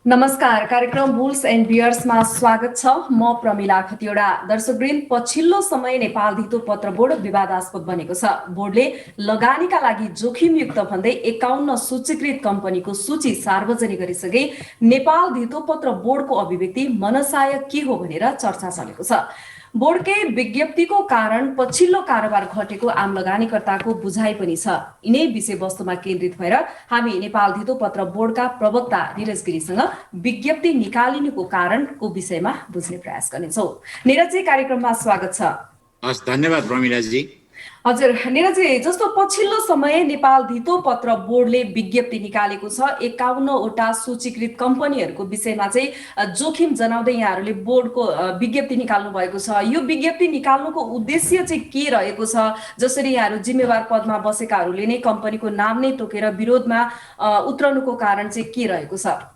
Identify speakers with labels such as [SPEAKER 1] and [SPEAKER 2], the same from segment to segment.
[SPEAKER 1] नमस्कार। कार्यक्रम bulls and बियर्समा स्वागत छ। म प्रमिला खतिवडा। दर्शकवृन्द, पछिल्लो समय नेपाल धितो पत्र बोर्ड विवादास्पद बनेको छ। बोर्डले लगानीका लागि जोखिमयुक्त भन्दै 51 सूचीकृत कम्पनीको सूची सार्वजनिक गरिसके नेपाल धितो पत्र बोर्डको अभिव्यक्ति मनसाय के हो भनेर चर्चा चलेको छ। बोर्डकै विज्ञप्तिको कारण पछिल्लो कारोबार घटेको आम लगानीकर्ताको बुझाइ पनि छ। यिनै विषयवस्तुमा केन्द्रित भएर हामी नेपाल धितो पत्र बोर्डका प्रवक्ता निरज गिरीसँग विज्ञप्ति निकालिनुको कारणको विषयमा बुझ्ने प्रयास गर्नेछौँ। निरजजी, कार्यक्रममा स्वागत छ।
[SPEAKER 2] हस्, धन्यवाद प्रमिलाजी।
[SPEAKER 1] हजुर निरजजी, जस्तो पछिल्लो समय नेपाल धितो पत्र बोर्डले विज्ञप्ति निकालेको छ 51वटा सूचीकृत कम्पनीहरूको विषयमा चाहिँ जोखिम जनाउँदै यहाँहरूले बोर्डको विज्ञप्ति निकाल्नु भएको छ। यो विज्ञप्ति निकाल्नुको उद्देश्य चाहिँ के रहेको छ? जसरी यहाँहरू जिम्मेवार पदमा बसेकाहरूले नै कम्पनीको नाम नै तोकेर विरोधमा उत्रनुको कारण चाहिँ के रहेको छ?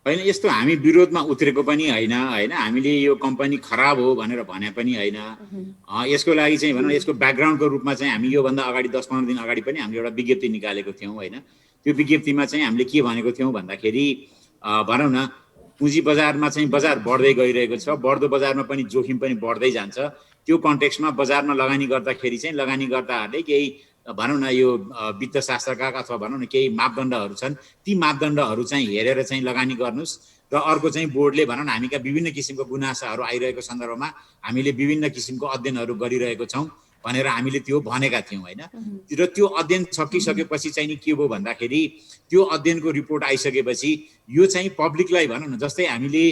[SPEAKER 2] होइन, यस्तो हामी विरोधमा उत्रेको पनि होइन, हामीले यो कम्पनी खराब हो भनेर भने पनि होइन। यसको लागि चाहिँ भनौँ, यसको ब्याकग्राउन्डको रूपमा चाहिँ हामी योभन्दा अगाडि 10-15 दिन अगाडि पनि हामीले एउटा विज्ञप्ति निकालेको थियौँ। त्यो विज्ञप्तिमा चाहिँ हामीले के भनेको थियौँ भन्दाखेरि भनौँ न, पुँजी बजारमा चाहिँ बजार बढ्दै गइरहेको छ, बढ्दो बजारमा पनि जोखिम पनि बढ्दै जान्छ। त्यो कन्टेक्स्टमा बजारमा लगानी गर्दाखेरि चाहिँ लगानीकर्ताहरूले केही भनौँ न यो वित्तशास्त्रका अथवा भनौँ न केही मापदण्डहरू छन्, ती मापदण्डहरू चाहिँ हेरेर चाहिँ लगानी गर्नुस्। र अर्को चाहिँ बोर्डले भनौँ न हामीका विभिन्न किसिमको गुनासाहरू आइरहेको सन्दर्भमा हामीले विभिन्न किसिमको अध्ययनहरू गरिरहेको छौँ भनेर हामीले त्यो भनेका थियौँ। र त्यो अध्ययन सकिसकेपछि चाहिँ नि के भयो भन्दाखेरि त्यो अध्ययनको रिपोर्ट आइसकेपछि यो चाहिँ पब्लिकलाई भनौँ न, जस्तै हामीले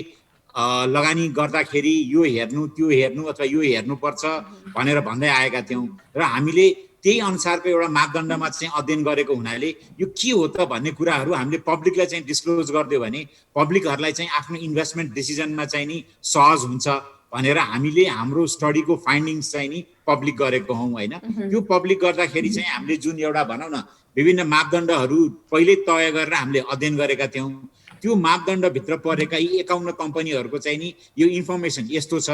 [SPEAKER 2] लगानी गर्दाखेरि यो हेर्नु त्यो हेर्नु अथवा यो हेर्नुपर्छ भनेर भन्दै आएका थियौँ। र हामीले त्यही अनुसारको एउटा मापदण्डमा चाहिँ अध्ययन गरेको हुनाले यो के हो त भन्ने कुराहरू हामीले पब्लिकलाई चाहिँ डिस्क्लोज गरिदियो भने पब्लिकहरूलाई चाहिँ आफ्नो इन्भेस्टमेन्ट डिसिजनमा चाहिँ नि सहज हुन्छ भनेर हामीले हाम्रो स्टडीको फाइन्डिङ्स चाहिँ नि पब्लिक गरेको हौँ। त्यो पब्लिक गर्दाखेरि चाहिँ हामीले जुन एउटा भनौँ न विभिन्न मापदण्डहरू पहिल्यै तय गरेर हामीले अध्ययन गरेका थियौँ, त्यो मापदण्डभित्र परेका यी 51 कम्पनीहरूको चाहिँ नि यो इन्फर्मेसन यस्तो छ।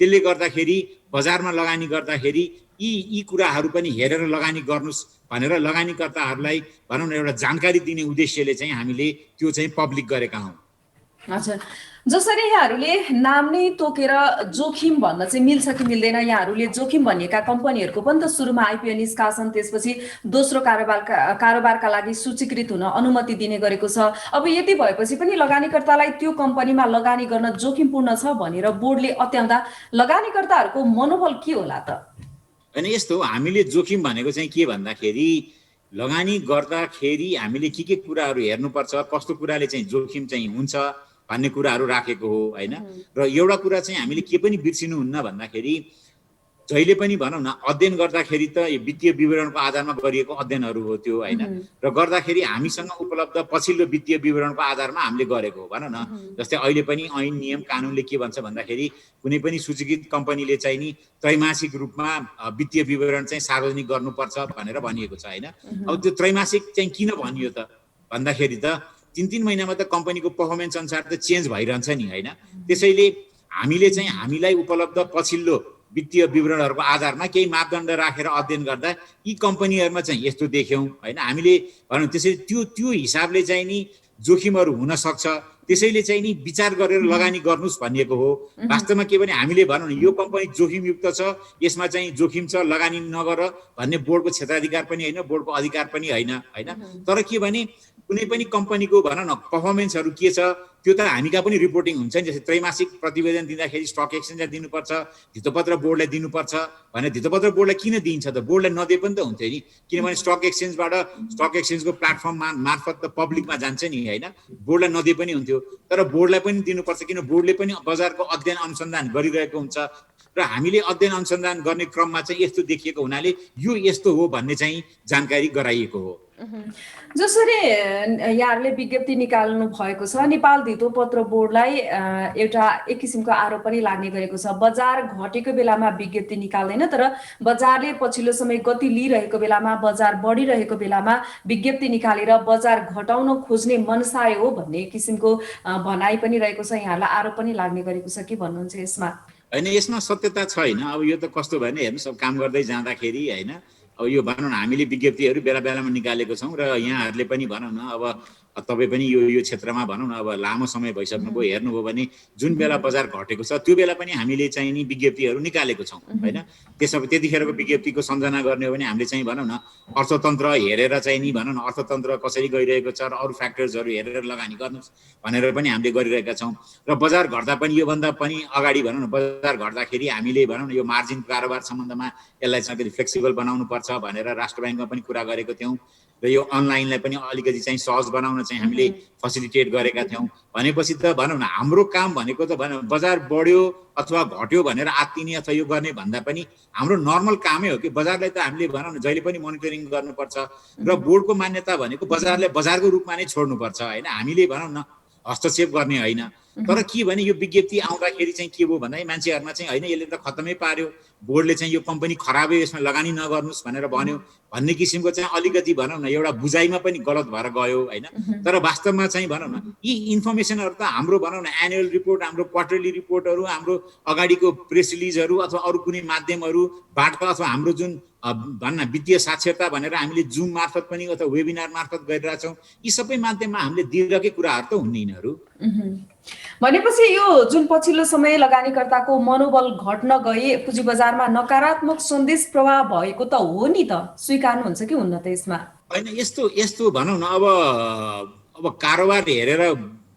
[SPEAKER 2] त्यसले गर्दाखेरि बजारमा लगानी गर्दाखेरि यी कुराहरू पनि हेरेर लगानी गर्नुस् भनेर लगानीकर्ताहरूलाई भनौँ न एउटा जानकारी दिने उद्देश्यले चाहिँ हामीले त्यो चाहिँ पब्लिक गरेका हौँ।
[SPEAKER 1] हजुर, जसरी यहाँहरूले नाम नै तोकेर जोखिम भन्न चाहिँ मिल्छ कि मिल्दैन? यहाँहरूले जोखिम भनिएका कम्पनीहरूको पनि त सुरुमा आइपिओ निष्कासन, त्यसपछि दोस्रो कारोबारका लागि सूचीकृत हुन अनुमति दिने गरेको छ। अब यति भएपछि पनि लगानीकर्तालाई त्यो कम्पनीमा लगानी गर्न जोखिमपूर्ण छ भनेर बोर्डले अत्याउँदा लगानीकर्ताहरूको मनोबल के होला त?
[SPEAKER 2] होइन, यस्तो हामीले जोखिम भनेको चाहिँ के भन्दाखेरि लगानी गर्दाखेरि हामीले के कुराहरू हेर्नुपर्छ, कस्तो कुराले चाहिँ जोखिम चाहिँ हुन्छ भन्ने कुराहरू राखेको हो। र एउटा कुरा चाहिँ हामीले के पनि बिर्सिनुहुन्न भन्दाखेरि जहिले पनि भनौँ न अध्ययन गर्दाखेरि त वित्तीय विवरणको आधारमा गरिएको अध्ययनहरू हो त्यो। र गर्दाखेरि हामीसँग उपलब्ध पछिल्लो वित्तीय विवरणको आधारमा हामीले गरेको हो। भनौँ न जस्तै अहिले पनि ऐन नियम कानुनले के भन्छ भन्दाखेरि कुनै पनि सूचीकृत कम्पनीले चाहिँ नि त्रैमासिक रूपमा वित्तीय विवरण चाहिँ सार्वजनिक गर्नुपर्छ भनेर भनिएको छ। अब त्यो त्रैमासिक चाहिँ किन भनियो त भन्दाखेरि त 3-3 महिनामा त कम्पनीको पर्फर्मेन्स अनुसार त चेन्ज भइरहन्छ नि। त्यसैले हामीले चाहिँ हामीलाई उपलब्ध पछिल्लो वित्तीय विवरणहरूको आधारमा केही मापदण्ड राखेर अध्ययन गर्दा यी कम्पनीहरूमा चाहिँ यस्तो देख्यौँ। हामीले भनौँ त्यसैले त्यो हिसाबले चाहिँ नि जोखिमहरू हुन सक्छ, त्यसैले चाहिँ नि विचार गरेर लगानी गर्नुस् भनिएको हो। वास्तवमा के भने हामीले भनौँ न यो कम्पनी जोखिमयुक्त छ, यसमा चाहिँ जोखिम छ, लगानी नगर भन्ने बोर्डको क्षेत्राधिकार पनि होइन, बोर्डको अधिकार पनि होइन। तर के भने कुनै पनि कम्पनीको भनौँ न पर्फर्मेन्सहरू के छ त्यो त हामीका पनि रिपोर्टिङ हुन्छ नि। जस्तै त्रैमासिक प्रतिवेदन दिँदाखेरि स्टक एक्सचेन्जलाई दिनुपर्छ, धितोपत्र बोर्डलाई दिनुपर्छ भने धितोपत्र बोर्डलाई किन दिइन्छ त? बोर्डलाई नदिए पनि त हुन्थ्यो नि, किनभने स्टक एक्सचेन्जको प्लेटफर्म मार्फत त पब्लिकमा जान्छ नि। बोर्डलाई नदिए पनि हुन्थ्यो, तर बोर्डलाई पनि दिनुपर्छ किन बोर्डले पनि बजारको अध्ययन अनुसन्धान गरिरहेको हुन्छ। र हामीले अध्ययन अनुसन्धान गर्ने क्रममा चाहिँ यस्तो देखिएको हुनाले यो यस्तो हो भन्ने चाहिँ जानकारी गराइएको हो।
[SPEAKER 1] जसरी यहाँहरूले विज्ञप्ति निकाल्नु भएको छ, नेपाल धितो पत्र बोर्डलाई एउटा एक किसिमको आरोप पनि लाग्ने गरेको छ। बजार घटेको बेलामा विज्ञप्ति निकाल्दैन, तर बजारले पछिल्लो समय गति लिइरहेको बेलामा, बजार बढिरहेको बेलामा विज्ञप्ति निकालेर बजार घटाउन खोज्ने मनसाय हो भन्ने किसिमको भनाइ पनि रहेको छ। यहाँहरूलाई आरोप पनि लाग्ने गरेको छ, के भन्नुहुन्छ यसमा?
[SPEAKER 2] होइन, यसमा सत्यता छैन। अब यो त कस्तो भने हेर्नु, सब काम गर्दै जाँदाखेरि अब यो भनौँ न हामीले विज्ञप्तिहरू बेला बेलामा निकालेको छौँ र यहाँहरूले पनि भनौँ न अब तपाईँ पनि यो क्षेत्रमा भनौँ न अब लामो समय भइसक्नुभयो, हेर्नुभयो भने जुन बेला बजार घटेको छ त्यो बेला पनि हामीले चाहिँ नि विज्ञप्तिहरू निकालेको छौँ होइन। त्यतिखेरको विज्ञप्तिको सम्झना गर्ने हो भने हामीले चाहिँ भनौँ न अर्थतन्त्र हेरेर चाहिँ नि भनौँ न अर्थतन्त्र कसरी गइरहेको छ र अरू फ्याक्टर्सहरू हेरेर लगानी गर्नुहोस् भनेर पनि हामीले गरिरहेका छौँ। र बजार घट्दा पनि योभन्दा पनि अगाडि भनौँ न बजार घट्दाखेरि हामीले भनौँ न यो मार्जिन कारोबार सम्बन्धमा यसलाई चाहिँ अलिकति फ्लेक्सिबल बनाउनुपर्छ भनेर राष्ट्र ब्याङ्कमा पनि कुरा गरेको थियौँ र यो अनलाइनलाई पनि अलिकति चाहिँ सहज बनाउन चाहिँ हामीले फेसिलिटेट गरेका थियौँ। भनेपछि त भनौँ न हाम्रो काम भनेको त भनौँ बजार बढ्यो अथवा घट्यो भनेर आत्तिने अथवा यो गर्ने भन्दा पनि हाम्रो नर्मल कामै हो कि बजारलाई त हामीले भनौँ न जहिले पनि मोनिटरिङ गर्नुपर्छ र बोर्डको मान्यता भनेको बजारलाई बजारको रूपमा नै छोड्नुपर्छ होइन, हामीले भनौँ न हस्तक्षेप गर्ने होइन। तर के भने यो विज्ञप्ति आउँदाखेरि चाहिँ के भयो भन्दा मान्छेहरूमा चाहिँ होइन यसले त खत्तमै पार्यो, बोर्डले चाहिँ यो कम्पनी खराब हो यसमा लगानी नगर्नुहोस् भनेर भन्यो भन्ने किसिमको चाहिँ अलिकति भनौँ न एउटा बुझाइमा पनि गलत भएर गयो होइन। तर वास्तवमा चाहिँ भनौँ न यी इन्फर्मेसनहरू त हाम्रो भनौँ न एनुअल रिपोर्ट, हाम्रो क्वार्टरली रिपोर्टहरू, हाम्रो अगाडिको प्रेस रिलिजहरू अथवा अरू कुनै माध्यमहरूबाट अथवा हाम्रो जुन भन्न वित्तीय साक्षरता भनेर हामीले जुम मार्फत पनि अथवा वेबिनार मार्फत गरिरहेछौँ, यी सबै माध्यममा हामीले दिइरहेकै कुराहरू त हुन् यिनीहरू।
[SPEAKER 1] भनेपछि यो जुन पछिल्लो समय लगानीकर्ताको मनोबल घट्न गए पुँजी बजारमा नकारात्मक सन्देश प्रभाव भएको त हो नि त, स्वीकार्नुहुन्छ कि हुन्न त यसमा?
[SPEAKER 2] होइन यस्तो भनौँ न अब कारोबार हेरेर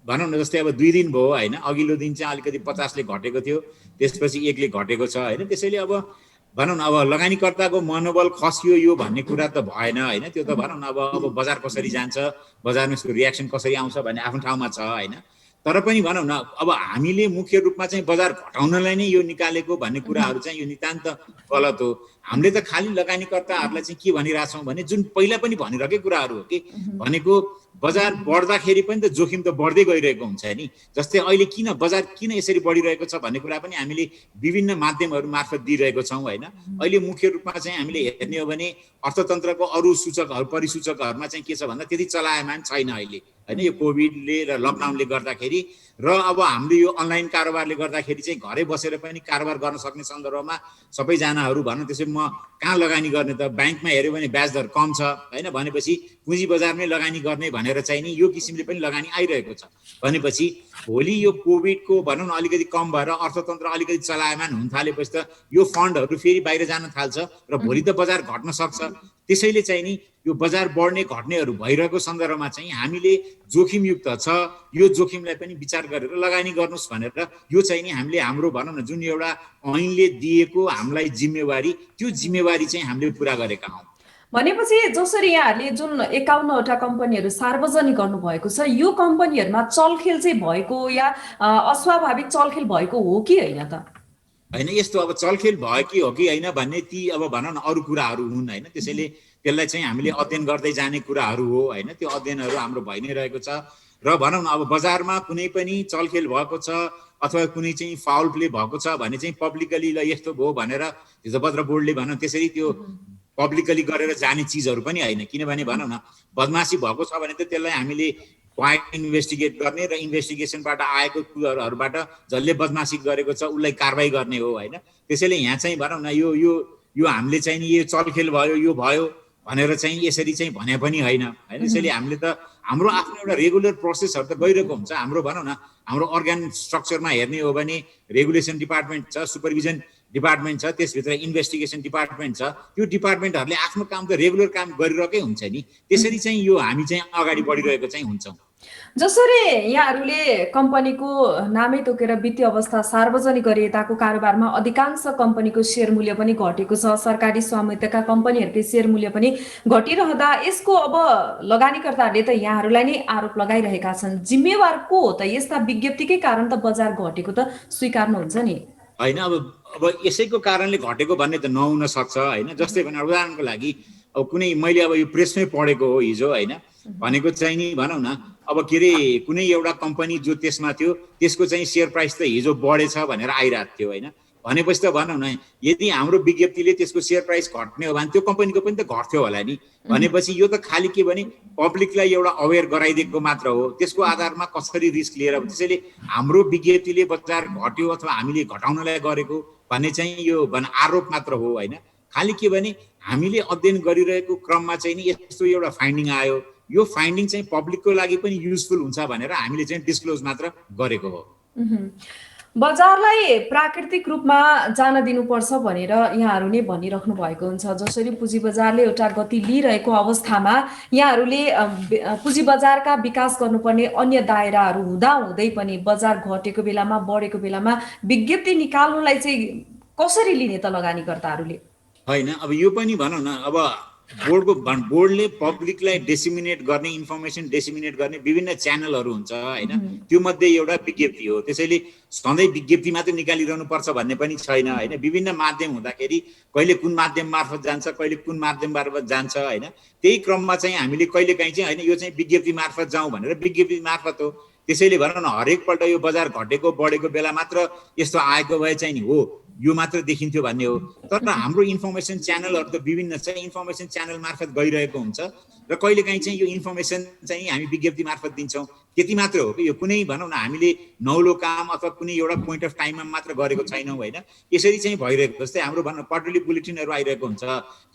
[SPEAKER 2] भनौँ न जस्तै अब 2 दिन भयो होइन, अघिल्लो दिन चाहिँ अलिकति 50ले घटेको थियो, त्यसपछि 1ले घटेको छ होइन। त्यसैले अब भनौँ न अब लगानीकर्ताको मनोबल खस्यो यो भन्ने कुरा त भएन होइन। त्यो त भनौँ न अब बजार कसरी जान्छ, बजारमा यसको रियाक्सन कसरी आउँछ भन्ने आफ्नो ठाउँमा छ होइन। तर पनि भनौँ न अब हामीले मुख्य रूपमा चाहिँ बजार घटाउनलाई नै यो निकालेको भन्ने कुराहरू चाहिँ यो नितान्त गलत हो। हामीले त खालि लगानीकर्ताहरूलाई चाहिँ के भनिरहेछौँ भने जुन पहिला पनि भनिरहेकै कुराहरू हो कि भनेको बजार बढ्दाखेरि पनि त जोखिम त बढ्दै गइरहेको हुन्छ नि। जस्तै अहिले बजार किन यसरी बढिरहेको छ भन्ने कुरा पनि हामीले विभिन्न माध्यमहरू मार्फत दिइरहेको छौँ होइन। अहिले मुख्य रूपमा चाहिँ हामीले हेर्ने हो भने अर्थतन्त्रको अरू सूचकहरू परिसूचकहरूमा चाहिँ के छ भन्दा त्यति चलायमान छैन अहिले होइन, यो कोभिडले र लकडाउनले गर्दाखेरि र अब हाम्रो यो अनलाइन कारोबारले गर्दाखेरि चाहिँ घरै बसेर पनि कारोबार गर्न सक्ने सन्दर्भमा सबैजनाहरू भनौँ त्यसै म कहाँ लगानी गर्ने त, ब्याङ्कमा हेऱ्यो भने ब्याज दर कम छ होइन, भनेपछि पुँजी बजारमै लगानी गर्ने भनेर चाहिँ नि यो किसिमले पनि लगानी आइरहेको छ। भनेपछि भोलि यो कोभिडको भनौँ न अलिकति कम भएर अर्थतन्त्र अलिकति चलायमान हुन थालेपछि त यो फन्डहरू फेरि बाहिर जान थाल्छ र भोलि त बजार घट्न सक्छ। त्यसैले चाहिँ नि यो बजार बढ्ने घट्नेहरू भइरहेको सन्दर्भमा चाहिँ हामीले जोखिमयुक्त छ यो जोखिमलाई पनि विचार गरेर लगानी गर्नुहोस् भनेर यो चाहिँ नि हामीले हाम्रो भनौँ न जुन एउटा ऐनले दिएको हामीलाई जिम्मेवारी त्यो जिम्मेवारी चाहिँ हामीले पुरा गरेका हौँ।
[SPEAKER 1] भनेपछि जसरी यहाँहरूले जुन 51वटा कम्पनीहरू सार्वजनिक गर्नुभएको छ यो कम्पनीहरूमा चलखेल चाहिँ भएको या अस्वाभाविक चलखेल भएको हो कि होइन त?
[SPEAKER 2] होइन यस्तो अब चलखेल भयो कि हो कि होइन भन्ने ती अब भनौँ न अरू कुराहरू हुन् होइन। त्यसैले त्यसलाई चाहिँ हामीले अध्ययन गर्दै जाने कुराहरू हो होइन। त्यो अध्ययनहरू हाम्रो भइ नै रहेको छ र भनौँ न अब बजारमा कुनै पनि चलखेल भएको छ अथवा कुनै चाहिँ फाउल प्ले भएको छ भने चाहिँ पब्लिकली ल यस्तो भयो भनेर हिजोपत्र बोर्डले भनौँ त्यसरी त्यो पब्लिकली गरेर जाने चिजहरू पनि होइन। किनभने भनौँ न बदमासी भएको छ भने त त्यसलाई हामीले पोइन्ट इन्भेस्टिगेट गर्ने र इन्भेस्टिगेसनबाट आएको कुराहरूबाट जसले बदमासी गरेको छ उसलाई कारबाही गर्ने हो होइन। त्यसैले यहाँ चाहिँ भनौँ न यो हामीले चाहिँ नि यो चलखेल भयो यो भयो भनेर चाहिँ यसरी चाहिँ भने पनि होइन होइन। त्यसैले हामीले त हाम्रो आफ्नो एउटा रेगुलर प्रोसेसहरू त गइरहेको हुन्छ। हाम्रो भनौँ न हाम्रो अर्ग्यान स्ट्रक्चरमा हेर्ने हो भने रेगुलेसन डिपार्टमेन्ट छ, सुपरभिजन डिपार्टमेन्ट छ, त्यसभित्र इन्भेस्टिगेसन डिपार्टमेन्ट छ। त्यो डिपार्टमेन्टहरूले आफ्नो काम त रेगुलर काम गरिरहेकै हुन्छ नि। त्यसरी चाहिँ यो हामी चाहिँ अगाडि बढिरहेको चाहिँ हुन्छौँ।
[SPEAKER 1] जसरी यहाँहरूले कम्पनीको नामै तोकेर वित्तीय अवस्था सार्वजनिक गरिएताको कारोबारमा अधिकांश कम्पनीको सेयर मूल्य पनि घटेको छ, सरकारी स्वामित्वका कम्पनीहरूकै सेयर मूल्य पनि घटिरहँदा यसको अब लगानीकर्ताहरूले त यहाँहरूलाई नै आरोप लगाइरहेका छन्। जिम्मेवार को हो त? यस्ता विज्ञप्तिकै कारण त बजार घटेको त स्वीकार्नुहुन्छ नि
[SPEAKER 2] होइन। अब यसैको कारणले घटेको भन्ने त नहुन सक्छ होइन। जस्तै भने उदाहरणको लागि अब कुनै मैले अब यो प्रेसमै पढेको हो हिजो होइन, भनेको चाहिँ नि भनौँ न अब के अरे कुनै एउटा कम्पनी जो त्यसमा थियो त्यसको चाहिँ सेयर प्राइस त हिजो बढेछ भनेर आइरहेको थियो होइन। भनेपछि त भनौँ न यदि हाम्रो विज्ञप्तिले त्यसको सेयर प्राइस घट्ने हो भने त्यो कम्पनीको पनि त घट्थ्यो होला नि। भनेपछि यो त खालि के भने पब्लिकलाई एउटा अवेर गराइदिएको मात्र हो, त्यसको आधारमा कसरी रिस्क लिएर। त्यसैले हाम्रो विज्ञप्तिले बजार घट्यो अथवा हामीले घटाउनलाई गरेको भन्ने चाहिँ यो आरोप मात्र हो होइन। खालि के भने हामीले अध्ययन गरिरहेको क्रममा चाहिँ नि यस्तो एउटा फाइन्डिङ आयो यो फाइन्डिङ चाहिँ पब्लिकको लागि पनि युजफुल हुन्छ भनेर हामीले चाहिँ डिस्क्लोज मात्र गरेको हो।
[SPEAKER 1] बजारलाई प्राकृतिक रूपमा जान दिनुपर्छ भनेर यहाँहरू नै भनिराख्नु भएको हुन्छ। जसरी पुँजी बजारले एउटा गति लिइरहेको अवस्थामा यहाँहरूले पुँजी बजारका विकास गर्नुपर्ने अन्य दायराहरू हुँदा हुँदै पनि बजार घटेको बेलामा बढेको बेलामा विज्ञप्ति निकाल्नुलाई चाहिँ कसरी लिने त लगानीकर्ताहरूले?
[SPEAKER 2] होइन, अब यो पनि भनौँ न, अब बोर्डले पब्लिकलाई डिसिमिनेट गर्ने, इन्फर्मेसन डिसिमिनेट गर्ने विभिन्न च्यानलहरू हुन्छ होइन, त्यो मध्ये एउटा विज्ञप्ति हो। त्यसैले सधैँ विज्ञप्ति मात्रै निकालिरहनु पर्छ भन्ने पनि छैन होइन। विभिन्न माध्यम हुँदाखेरि कहिले कुन माध्यम मार्फत जान्छ, कहिले कुन माध्यम मार्फत जान्छ होइन। त्यही क्रममा चाहिँ हामीले कहिलेकाहीँ चाहिँ होइन यो चाहिँ विज्ञप्ति मार्फत जाउँ भनेर विज्ञप्ति मार्फत हो। त्यसैले भनौँ न हरेकपल्ट यो बजार घटेको बढेको बेला मात्र यस्तो आएको भए चाहिँ नि हो यो मात्र देखिन्थ्यो भन्ने हो। तर हाम्रो इन्फर्मेसन च्यानलहरू त विभिन्न छ, इन्फर्मेसन च्यानल मार्फत गइरहेको हुन्छ र कहिलेकाहीँ चाहिँ यो इन्फर्मेसन चाहिँ हामी विज्ञप्ति मार्फत दिन्छौँ। त्यति मात्र हो कि यो कुनै भनौँ न हामीले नौलो काम अथवा कुनै एउटा पोइन्ट अफ टाइममा मात्र गरेको छैनौँ होइन। यसरी चाहिँ भइरहेको जस्तै हाम्रो भनौँ क्वार्टरली बुलेटिनहरू आइरहेको हुन्छ।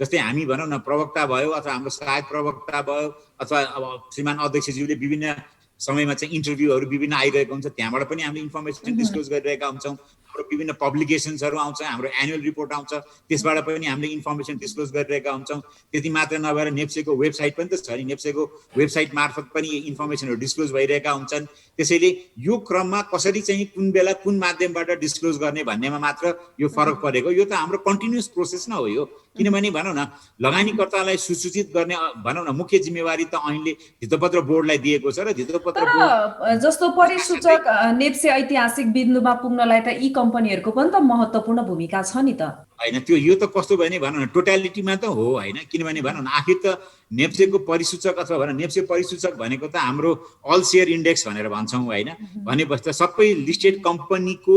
[SPEAKER 2] जस्तै हामी भनौँ न प्रवक्ता भयो अथवा हाम्रो सहायक प्रवक्ता भयो अथवा अब श्रीमान अध्यक्षज्यूले विभिन्न समयमा चाहिँ इन्टरभ्यूहरू विभिन्न आइरहेको हुन्छ, त्यहाँबाट पनि हामीले इन्फर्मेसन डिस्क्लोज गरिरहेका हुन्छौँ। हाम्रो विभिन्न पब्लिकेसन्सहरू आउँछ, हाम्रो एनुअल रिपोर्ट आउँछ, त्यसबाट पनि हामीले इन्फर्मेसन डिस्क्लोज गरिरहेका हुन्छौँ। त्यति मात्र नभएर नेप्सेको वेबसाइट पनि त छ नि, नेप्सेको वेबसाइट मार्फत पनि इन्फर्मेसनहरू डिस्क्लोज भइरहेका हुन्छन्। त्यसैले यो क्रममा कसरी चाहिँ कुन बेला कुन माध्यमबाट डिस्क्लोज गर्ने भन्नेमा मात्र यो फरक परेको। यो त हाम्रो कन्टिन्युस प्रोसेस न हो यो। किनभने भनौँ न लगानीकर्तालाई सुसूचित गर्ने भनौँ न मुख्य जिम्मेवारी त ऐनले धितोपत्र बोर्डलाई दिएको छ र धितोपत्र बोर्ड
[SPEAKER 1] जस्तो परिसूचक नेप्से ऐतिहासिक बिन्दुमा पुग्नलाई त यी कम्पनीहरूको पनि त महत्त्वपूर्ण भूमिका छ नि त
[SPEAKER 2] होइन। त्यो यो त कस्तो भयो भने भनौँ न टोटालिटीमा त हो होइन। किनभने भनौँ न आखिर त नेप्सेको परिसूचक अथवा भनौँ नेप्से परिसूचक भनेको त हाम्रो अल सेयर इन्डेक्स भनेर भन्छौँ होइन। भनेपछि त सबै लिस्टेड कम्पनीको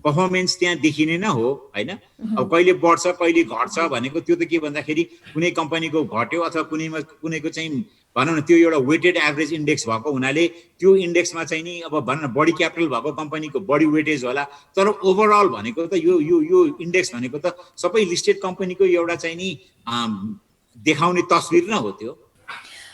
[SPEAKER 2] पर्फर्मेन्स त्यहाँ देखिने नै हो होइन। अब कहिले बढ्छ कहिले घट्छ भनेको त्यो त के भन्दाखेरि कुनै कम्पनीको घट्यो अथवा कुनैको चाहिँ भनौँ न त्यो एउटा वेटेड एभरेज इन्डेक्स भएको हुनाले त्यो इन्डेक्समा चाहिँ नि अब भनौँ न बढी क्यापिटल भएको कम्पनीको बढी वेटेज होला। तर ओभरअल भनेको त यो यो यो इन्डेक्स भनेको त सबै लिस्टेड कम्पनीको एउटा चाहिँ नि देखाउने तस्बिर नै हो त्यो।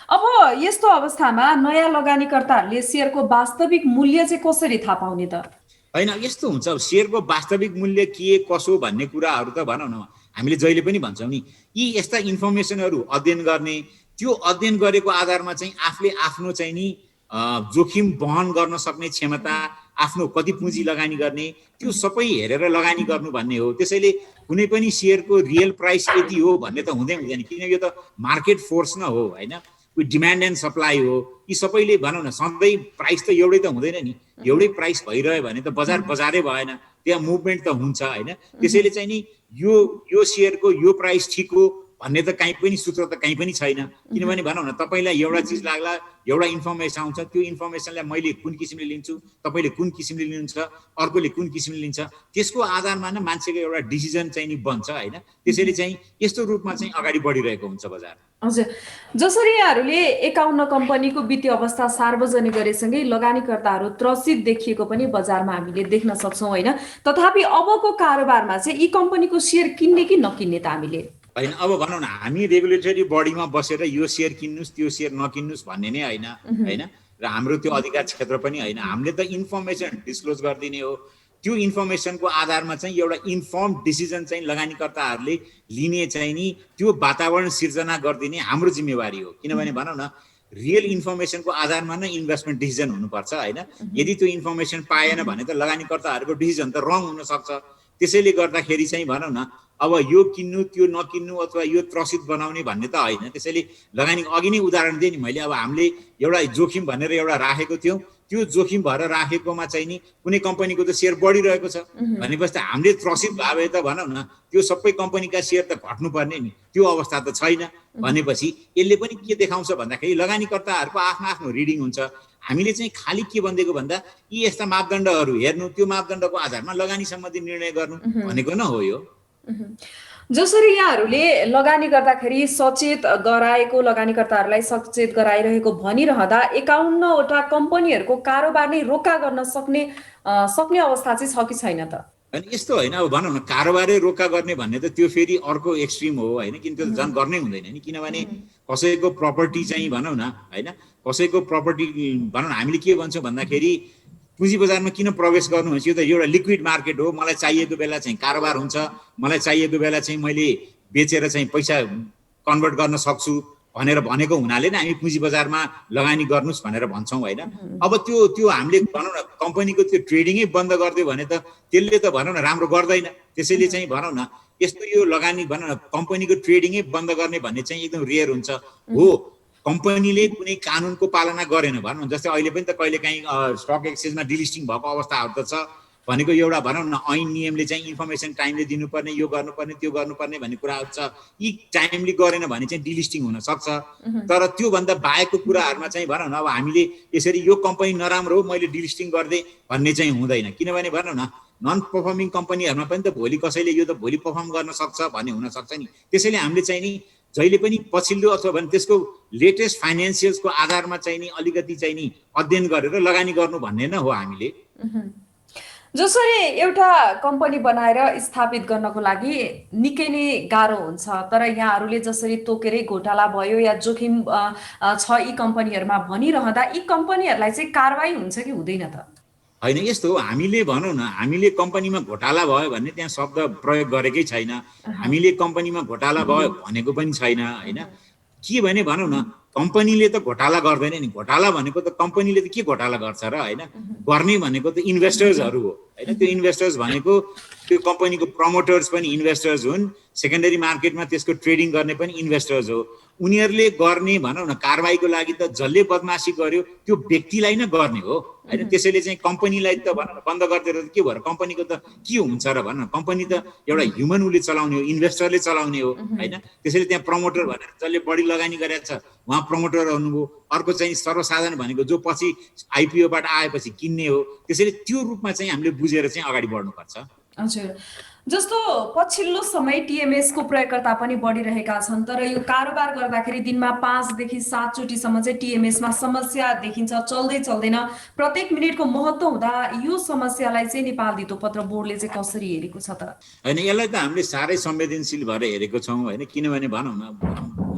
[SPEAKER 1] अब यस्तो अवस्थामा नयाँ लगानीकर्ताहरूले सेयरको वास्तविक मूल्य चाहिँ कसरी थाहा पाउने त?
[SPEAKER 2] होइन, यस्तो हुन्छ अब सेयरको वास्तविक मूल्य के कसो भन्ने कुराहरू त भनौँ न हामीले जहिले पनि भन्छौँ नि, यी यस्ता इन्फर्मेसनहरू अध्ययन गर्ने, त्यो अध्ययन गरेको आधारमा चाहिँ आफूले आफ्नो चाहिँ नि जोखिम वहन गर्न सक्ने क्षमता, आफ्नो कति पुँजी लगानी गर्ने त्यो सबै हेरेर लगानी गर्नु भन्ने हो। त्यसैले कुनै पनि सेयरको रियल प्राइस यति हो भन्ने त हुँदैन, किनकि यो त मार्केट फोर्स न हो होइन। डिमान्ड एन्ड सप्लाई हो। यी सबैले भनौँ न सधैँ प्राइस त एउटै त हुँदैन नि। एउटै प्राइस भइरह्यो भने त बजारै भएन, त्यहाँ मुभमेन्ट त हुन्छ होइन। त्यसैले चाहिँ नि यो सेयरको यो प्राइस ठिक हो भन्ने त कहीँ पनि सूत्र त कहीँ पनि छैन। किनभने भनौँ न तपाईँलाई एउटा चिज लाग्ला, एउटा इन्फर्मेसन आउँछ, त्यो इन्फर्मेसनलाई मैले कुन किसिमले लिन्छु, तपाईँले कुन किसिमले लिनुहुन्छ, अर्कोले कुन किसिमले लिन्छ, त्यसको आधारमा नै मान्छेको एउटा डिसिजन चाहिँ नि बन्छ होइन। त्यसैले चाहिँ यस्तो रूपमा चाहिँ अगाडि बढिरहेको हुन्छ बजार।
[SPEAKER 1] हजुर, जसरी यहाँहरूले 51 कम्पनीको वित्तीय अवस्था सार्वजनिक गरेसँगै लगानीकर्ताहरू त्रसित देखिएको पनि बजारमा हामीले देख्न सक्छौँ होइन। तथापि अबको कारोबारमा चाहिँ यी कम्पनीको सेयर किन्ने कि नकिन्ने त हामीले?
[SPEAKER 2] होइन, अब भनौँ न हामी रेगुलेटरी बडीमा बसेर यो सेयर किन्नुहोस् त्यो सेयर नकिन्नुहोस् भन्ने नै होइन होइन। र हाम्रो त्यो अधिकार क्षेत्र पनि होइन। हामीले त इन्फर्मेसन डिस्क्लोज गरिदिने हो। त्यो इन्फर्मेसनको आधारमा चाहिँ एउटा इन्फर्म डिसिजन चाहिँ लगानीकर्ताहरूले लिने चाहिँ नि त्यो वातावरण सिर्जना गरिदिने हाम्रो जिम्मेवारी हो। किनभने भनौँ न रियल इन्फर्मेसनको आधारमा नै इन्भेस्टमेन्ट डिसिजन हुनुपर्छ होइन। यदि त्यो इन्फर्मेसन पाएन भने त लगानीकर्ताहरूको डिसिजन त रङ हुनसक्छ। त्यसैले गर्दाखेरि चाहिँ भनौँ न अब यो किन्नु त्यो नकिन्नु अथवा यो त्रसित बनाउने भन्ने त होइन। त्यसैले लगानी अघि नै उदाहरण दिएँ नि मैले, अब हामीले एउटा जोखिम भनेर एउटा राखेको थियौँ, त्यो जोखिम भएर राखेकोमा चाहिँ नि कुनै कम्पनीको त सेयर बढिरहेको छ भनेपछि त हामीले त्रसित भए त भनौँ न त्यो सबै कम्पनीका सेयर त घट्नुपर्ने नि, त्यो अवस्था त छैन। भनेपछि यसले पनि के देखाउँछ भन्दाखेरि लगानीकर्ताहरूको आफ्नो आफ्नो रिडिङ हुन्छ। हामीले चाहिँ खालि के भनिदिएको भन्दा यी यस्ता मापदण्डहरू हेर्नु, त्यो मापदण्डको आधारमा लगानी सम्बन्धी निर्णय गर्नु भनेको न हो यो।
[SPEAKER 1] जसरी यहाँहरूले लगानी गर्दाखेरि सचेत गराएको, लगानीकर्ताहरूलाई सचेत गराइरहेको भनिरहँदा 51वटा कम्पनीहरूको कारोबार नै रोका गर्न सक्ने अवस्था चाहिँ छ कि छैन त?
[SPEAKER 2] अनि यस्तो होइन, अब भनौँ न कारोबारै रोका गर्ने भन्ने त त्यो फेरि अर्को एक्सट्रिम हो होइन, किन त्यो त झन् गर्नै हुँदैन नि, किनभने कसैको प्रपर्टी चाहिँ भनौँ न होइन, कसैको प्रपर्टी भनौँ न हामीले के भन्छौँ भन्दाखेरि पुँजी बजारमा किन प्रवेश गर्नु भन्छ, यो त एउटा लिक्विड मार्केट हो, मलाई चाहिएको बेला चाहिँ कारोबार हुन्छ, मलाई चाहिएको बेला चाहिँ मैले बेचेर चाहिँ पैसा कन्भर्ट गर्न सक्छु भनेर भनेको हुनाले नै हामी पुँजी बजारमा लगानी गर्नुस् भनेर भन्छौँ होइन। अब त्यो हामीले भनौँ न कम्पनीको त्यो ट्रेडिङै बन्द गरिदियो भने त त्यसले त भनौँ न राम्रो गर्दैन, त्यसैले चाहिँ भनौँ न यस्तो यो लगानी भनौँ न कम्पनीको ट्रेडिङै बन्द गर्ने भन्ने चाहिँ एकदम रेयर हुन्छ। हो, कम्पनीले कुनै कानुनको पालना गरेन भनौँ, जस्तै अहिले पनि त कहिलेकाहीँ स्टक एक्सचेन्जमा डिलिस्टिङ भएको अवस्थाहरू त छ, भनेको एउटा भनौँ न ऐन नियमले चाहिँ इन्फर्मेसन टाइमले दिनुपर्ने, यो गर्नुपर्ने त्यो गर्नुपर्ने भन्ने कुराहरू छ, यी टाइमली गरेन भने चाहिँ डिलिस्टिङ हुन सक्छ। तर त्योभन्दा बाहेकको कुराहरूमा चाहिँ भनौँ न अब हामीले यसरी यो कम्पनी नराम्रो हो मैले डिलिस्टिङ गरिदिएँ भन्ने चाहिँ हुँदैन, किनभने भनौँ न नन पर्फर्मिङ कम्पनीहरूमा पनि त भोलि कसैले यो त भोलि पर्फर्म गर्न सक्छ भन्ने हुनसक्छ नि। त्यसैले हामीले चाहिँ नि जहिले पनि पछिल्लो अथवा भने त्यसको लेटेस्ट फाइनेन्सियल्सको आधारमा चाहिँ नि अलिकति चाहिँ नि अध्ययन गरेर लगानी गर्नु भन्ने नै हो हामीले।
[SPEAKER 1] जसरी एउटा कम्पनी बनाएर स्थापित गर्नको लागि निकै नै गाह्रो हुन्छ, तर यहाँहरूले जसरी तोकेरै घोटाला भयो या जोखिम छ यी कम्पनीहरूमा भनिरहँदा यी कम्पनीहरूलाई चाहिँ कारबाही हुन्छ कि हुँदैन त?
[SPEAKER 2] होइन, यस्तो हो, हामीले भनौँ न हामीले कम्पनीमा घोटाला भयो भन्ने त्यहाँ शब्द प्रयोग गरेकै छैन, हामीले कम्पनीमा घोटाला भयो भनेको पनि छैन होइन। के भने भनौँ न कम्पनीले त घोटाला गर्दैन नि, घोटाला भनेको त कम्पनीले त के घोटाला गर्छ र होइन, गर्ने भनेको त इन्भेस्टर्सहरू हो होइन। त्यो इन्भेस्टर्स भनेको त्यो कम्पनीको प्रमोटर्स पनि इन्भेस्टर्स हुन्, सेकेन्डरी मार्केटमा त्यसको ट्रेडिङ गर्ने पनि इन्भेस्टर्स हो। उनीहरूले गर्ने भनौँ न कारबाहीको लागि त जसले बदमासी गर्यो त्यो व्यक्तिलाई नै गर्ने हो होइन। त्यसैले चाहिँ कम्पनीलाई त भनौँ न बन्द गरिदिएर त के भयो, कम्पनीको त के हुन्छ र भनौँ न, कम्पनी त एउटा ह्युमन उसले चलाउने हो, इन्भेस्टरले चलाउने हो होइन। त्यसैले त्यहाँ प्रमोटर भनेर जसले बढी लगानी गरेको छ उहाँ प्रमोटर हुनुभयो, अर्को चाहिँ सर्वसाधारण भनेको जो पछि आइपिओबाट आएपछि किन्ने हो। त्यसैले त्यो रूपमा चाहिँ हामीले बुझेर चाहिँ अगाडि बढ्नुपर्छ।
[SPEAKER 1] हजुर, जस्तो पछिल्लो समय टिएमएसको प्रयोगकर्ता पनि बढिरहेका छन्, तर यो कारोबार गर्दाखेरि दिनमा 5 देखि 7 चोटिसम्म चाहिँ टिएमएसमा समस्या देखिन्छ, चल्दै चल्दैन। प्रत्येक मिनेटको महत्त्व हुँदा यो समस्यालाई चाहिँ नेपाल धितोपत्र बोर्डले चाहिँ कसरी हेरेको छ त?
[SPEAKER 2] होइन, यसलाई त हामीले साह्रै संवेदनशील भएर हेरेको छौँ होइन, किनभने भनौँ न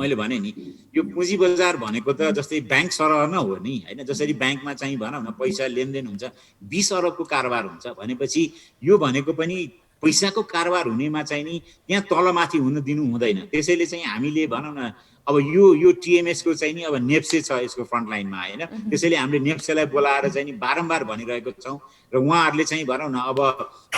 [SPEAKER 2] मैले भने नि यो पुँजी बजार भनेको त जस्तै ब्याङ्क सरह न हो नि होइन। जसरी ब्याङ्कमा चाहिँ भनौँ न पैसा लेनदेन हुन्छ, 20 अरबको कारोबार हुन्छ भनेपछि यो भनेको पनि पैसाको कारोबार हुनेमा चाहिँ नि त्यहाँ तलमाथि हुन दिनु हुँदैन। त्यसैले चाहिँ हामीले भनौँ न अब यो टिएमएसको चाहिँ नि अब नेप्से छ यसको फ्रन्टलाइनमा होइन। त्यसैले हामीले नेप्सेलाई बोलाएर चाहिँ नि बारम्बार भनिरहेको छौँ र उहाँहरूले चाहिँ भनौँ न अब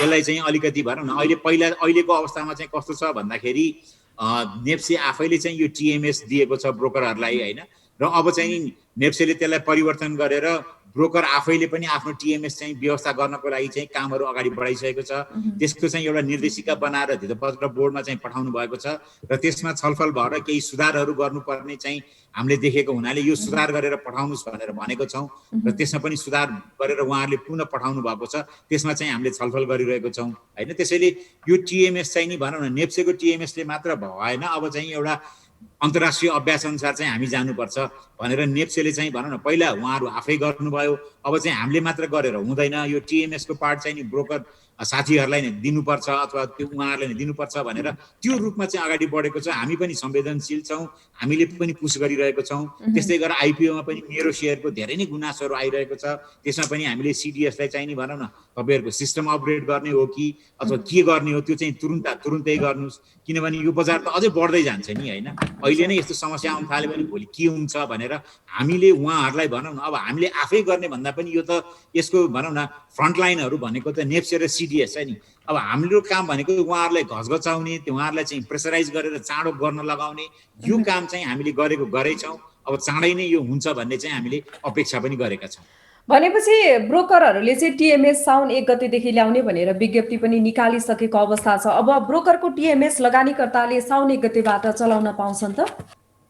[SPEAKER 2] यसलाई चाहिँ अलिकति भनौँ न अहिलेको अवस्थामा चाहिँ कस्तो छ भन्दाखेरि नेप्से आफैले चाहिँ यो टिएमएस दिएको छ ब्रोकरहरूलाई होइन, र अब चाहिँ नेप्सेले त्यसलाई परिवर्तन गरेर ब्रोकर आफैले पनि आफ्नो टिएमएस चाहिँ व्यवस्था गर्नको लागि चाहिँ कामहरू अगाडि बढाइसकेको छ। त्यसको चाहिँ एउटा निर्देशिका बनाएर धितोपत्र बोर्डमा चाहिँ पठाउनु भएको छ र त्यसमा छलफल भएर केही सुधारहरू गर्नुपर्ने चाहिँ हामीले देखेको हुनाले यो सुधार गरेर पठाउनुहोस् भनेर भनेको छौँ र त्यसमा पनि सुधार गरेर उहाँहरूले पुनः पठाउनु भएको छ। त्यसमा चाहिँ हामीले छलफल गरिरहेको छौँ होइन। त्यसैले यो टिएमएस चाहिँ नि भनौँ न नेप्सेको टिएमएसले मात्र भएन, अब चाहिँ एउटा अन्तर्राष्ट्रिय अभ्यास अनुसार चाहिँ हामी जानुपर्छ भनेर नेप्सेले चाहिँ भनौँ न पहिला उहाँहरू आफै गर्नुभयो, अब चाहिँ हामीले मात्र गरेर हुँदैन, यो टिएमएसको पार्ट चाहिँ नि ब्रोकर साथीहरूलाई नै दिनुपर्छ अथवा त्यो उहाँहरूले नै दिनुपर्छ भनेर त्यो रूपमा चाहिँ अगाडि बढेको छ। हामी पनि संवेदनशील छौँ, हामीले पनि पुस गरिरहेको छौँ। त्यस्तै गरेर आइपिओमा पनि मेरो सेयरको धेरै नै गुनासोहरू आइरहेको छ, त्यसमा पनि हामीले सिडिएसलाई चाहिँ नि भनौँ न तपाईँहरूको सिस्टम अपग्रेड गर्ने हो कि अथवा के गर्ने हो त्यो चाहिँ तुरुन्तै गर्नुहोस्, किनभने यो बजार त अझै बढ्दै जान्छ नि होइन। अहिले नै यस्तो समस्या आउन थाल्यो भने भोलि के हुन्छ भनेर हामीले उहाँहरूलाई भनौँ न अब हामीले आफै गर्ने भन्दा पनि यो त यसको भनौँ न फ्रन्टलाइनहरू भनेको त नेप्से र सिडिएस है नि। अब हाम्रो काम भनेको उहाँहरूलाई घचघचाउने, उहाँहरूलाई चाहिँ प्रेसराइज गरेर चाँडो गर्न लगाउने, यो काम चाहिँ हामीले गरेछौँ। अब चाँडै नै यो हुन्छ भन्ने चाहिँ हामीले अपेक्षा पनि गरेका छौँ।
[SPEAKER 1] भनेपछि ब्रोकरहरूले चाहिँ टिएमएस साउन 1 गतेदेखि ल्याउने भनेर विज्ञप्ति पनि निकालिसकेको अवस्था छ। अब ब्रोकरको टिएमएस लगानीकर्ताले साउन 1 गतेबाट चलाउन पाउँछन् त?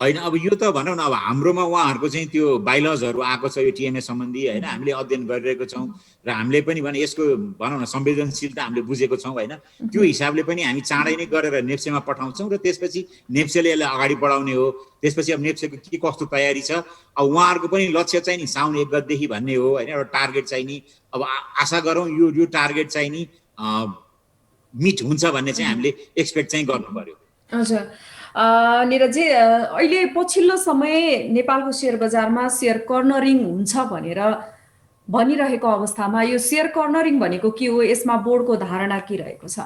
[SPEAKER 2] होइन, अब यो त भनौँ न अब हाम्रोमा उहाँहरूको चाहिँ त्यो बाइलजहरू आएको छ यो टिएमएस सम्बन्धी होइन, हामीले अध्ययन गरिरहेको छौँ र हामीले पनि भने यसको भनौँ न संवेदनशीलता हामीले बुझेको छौँ होइन। त्यो हिसाबले पनि हामी चाँडै नै गरेर नेप्सेमा पठाउँछौँ र त्यसपछि नेप्सेले यसलाई अगाडि बढाउने हो। त्यसपछि अब नेप्सेको के कस्तो तयारी छ, अब उहाँहरूको पनि लक्ष्य चाहिँ नि साउन 1 गतेदेखि भन्ने हो होइन, एउटा टार्गेट चाहिँ नि अब आशा गरौँ यो टार्गेट चाहिँ नि मिट हुन्छ भन्ने चाहिँ हामीले एक्सपेक्ट चाहिँ गर्नु पर्यो।
[SPEAKER 1] हजुर निरजी, अहिले पछिल्लो समय नेपालको शेयर बजारमा शेयर कर्नरिङ हुन्छ भनेर भनिरहेको अवस्थामा यो शेयर कर्नरिङ भनेको के हो, यसमा बोर्डको धारणा के रहेको छ?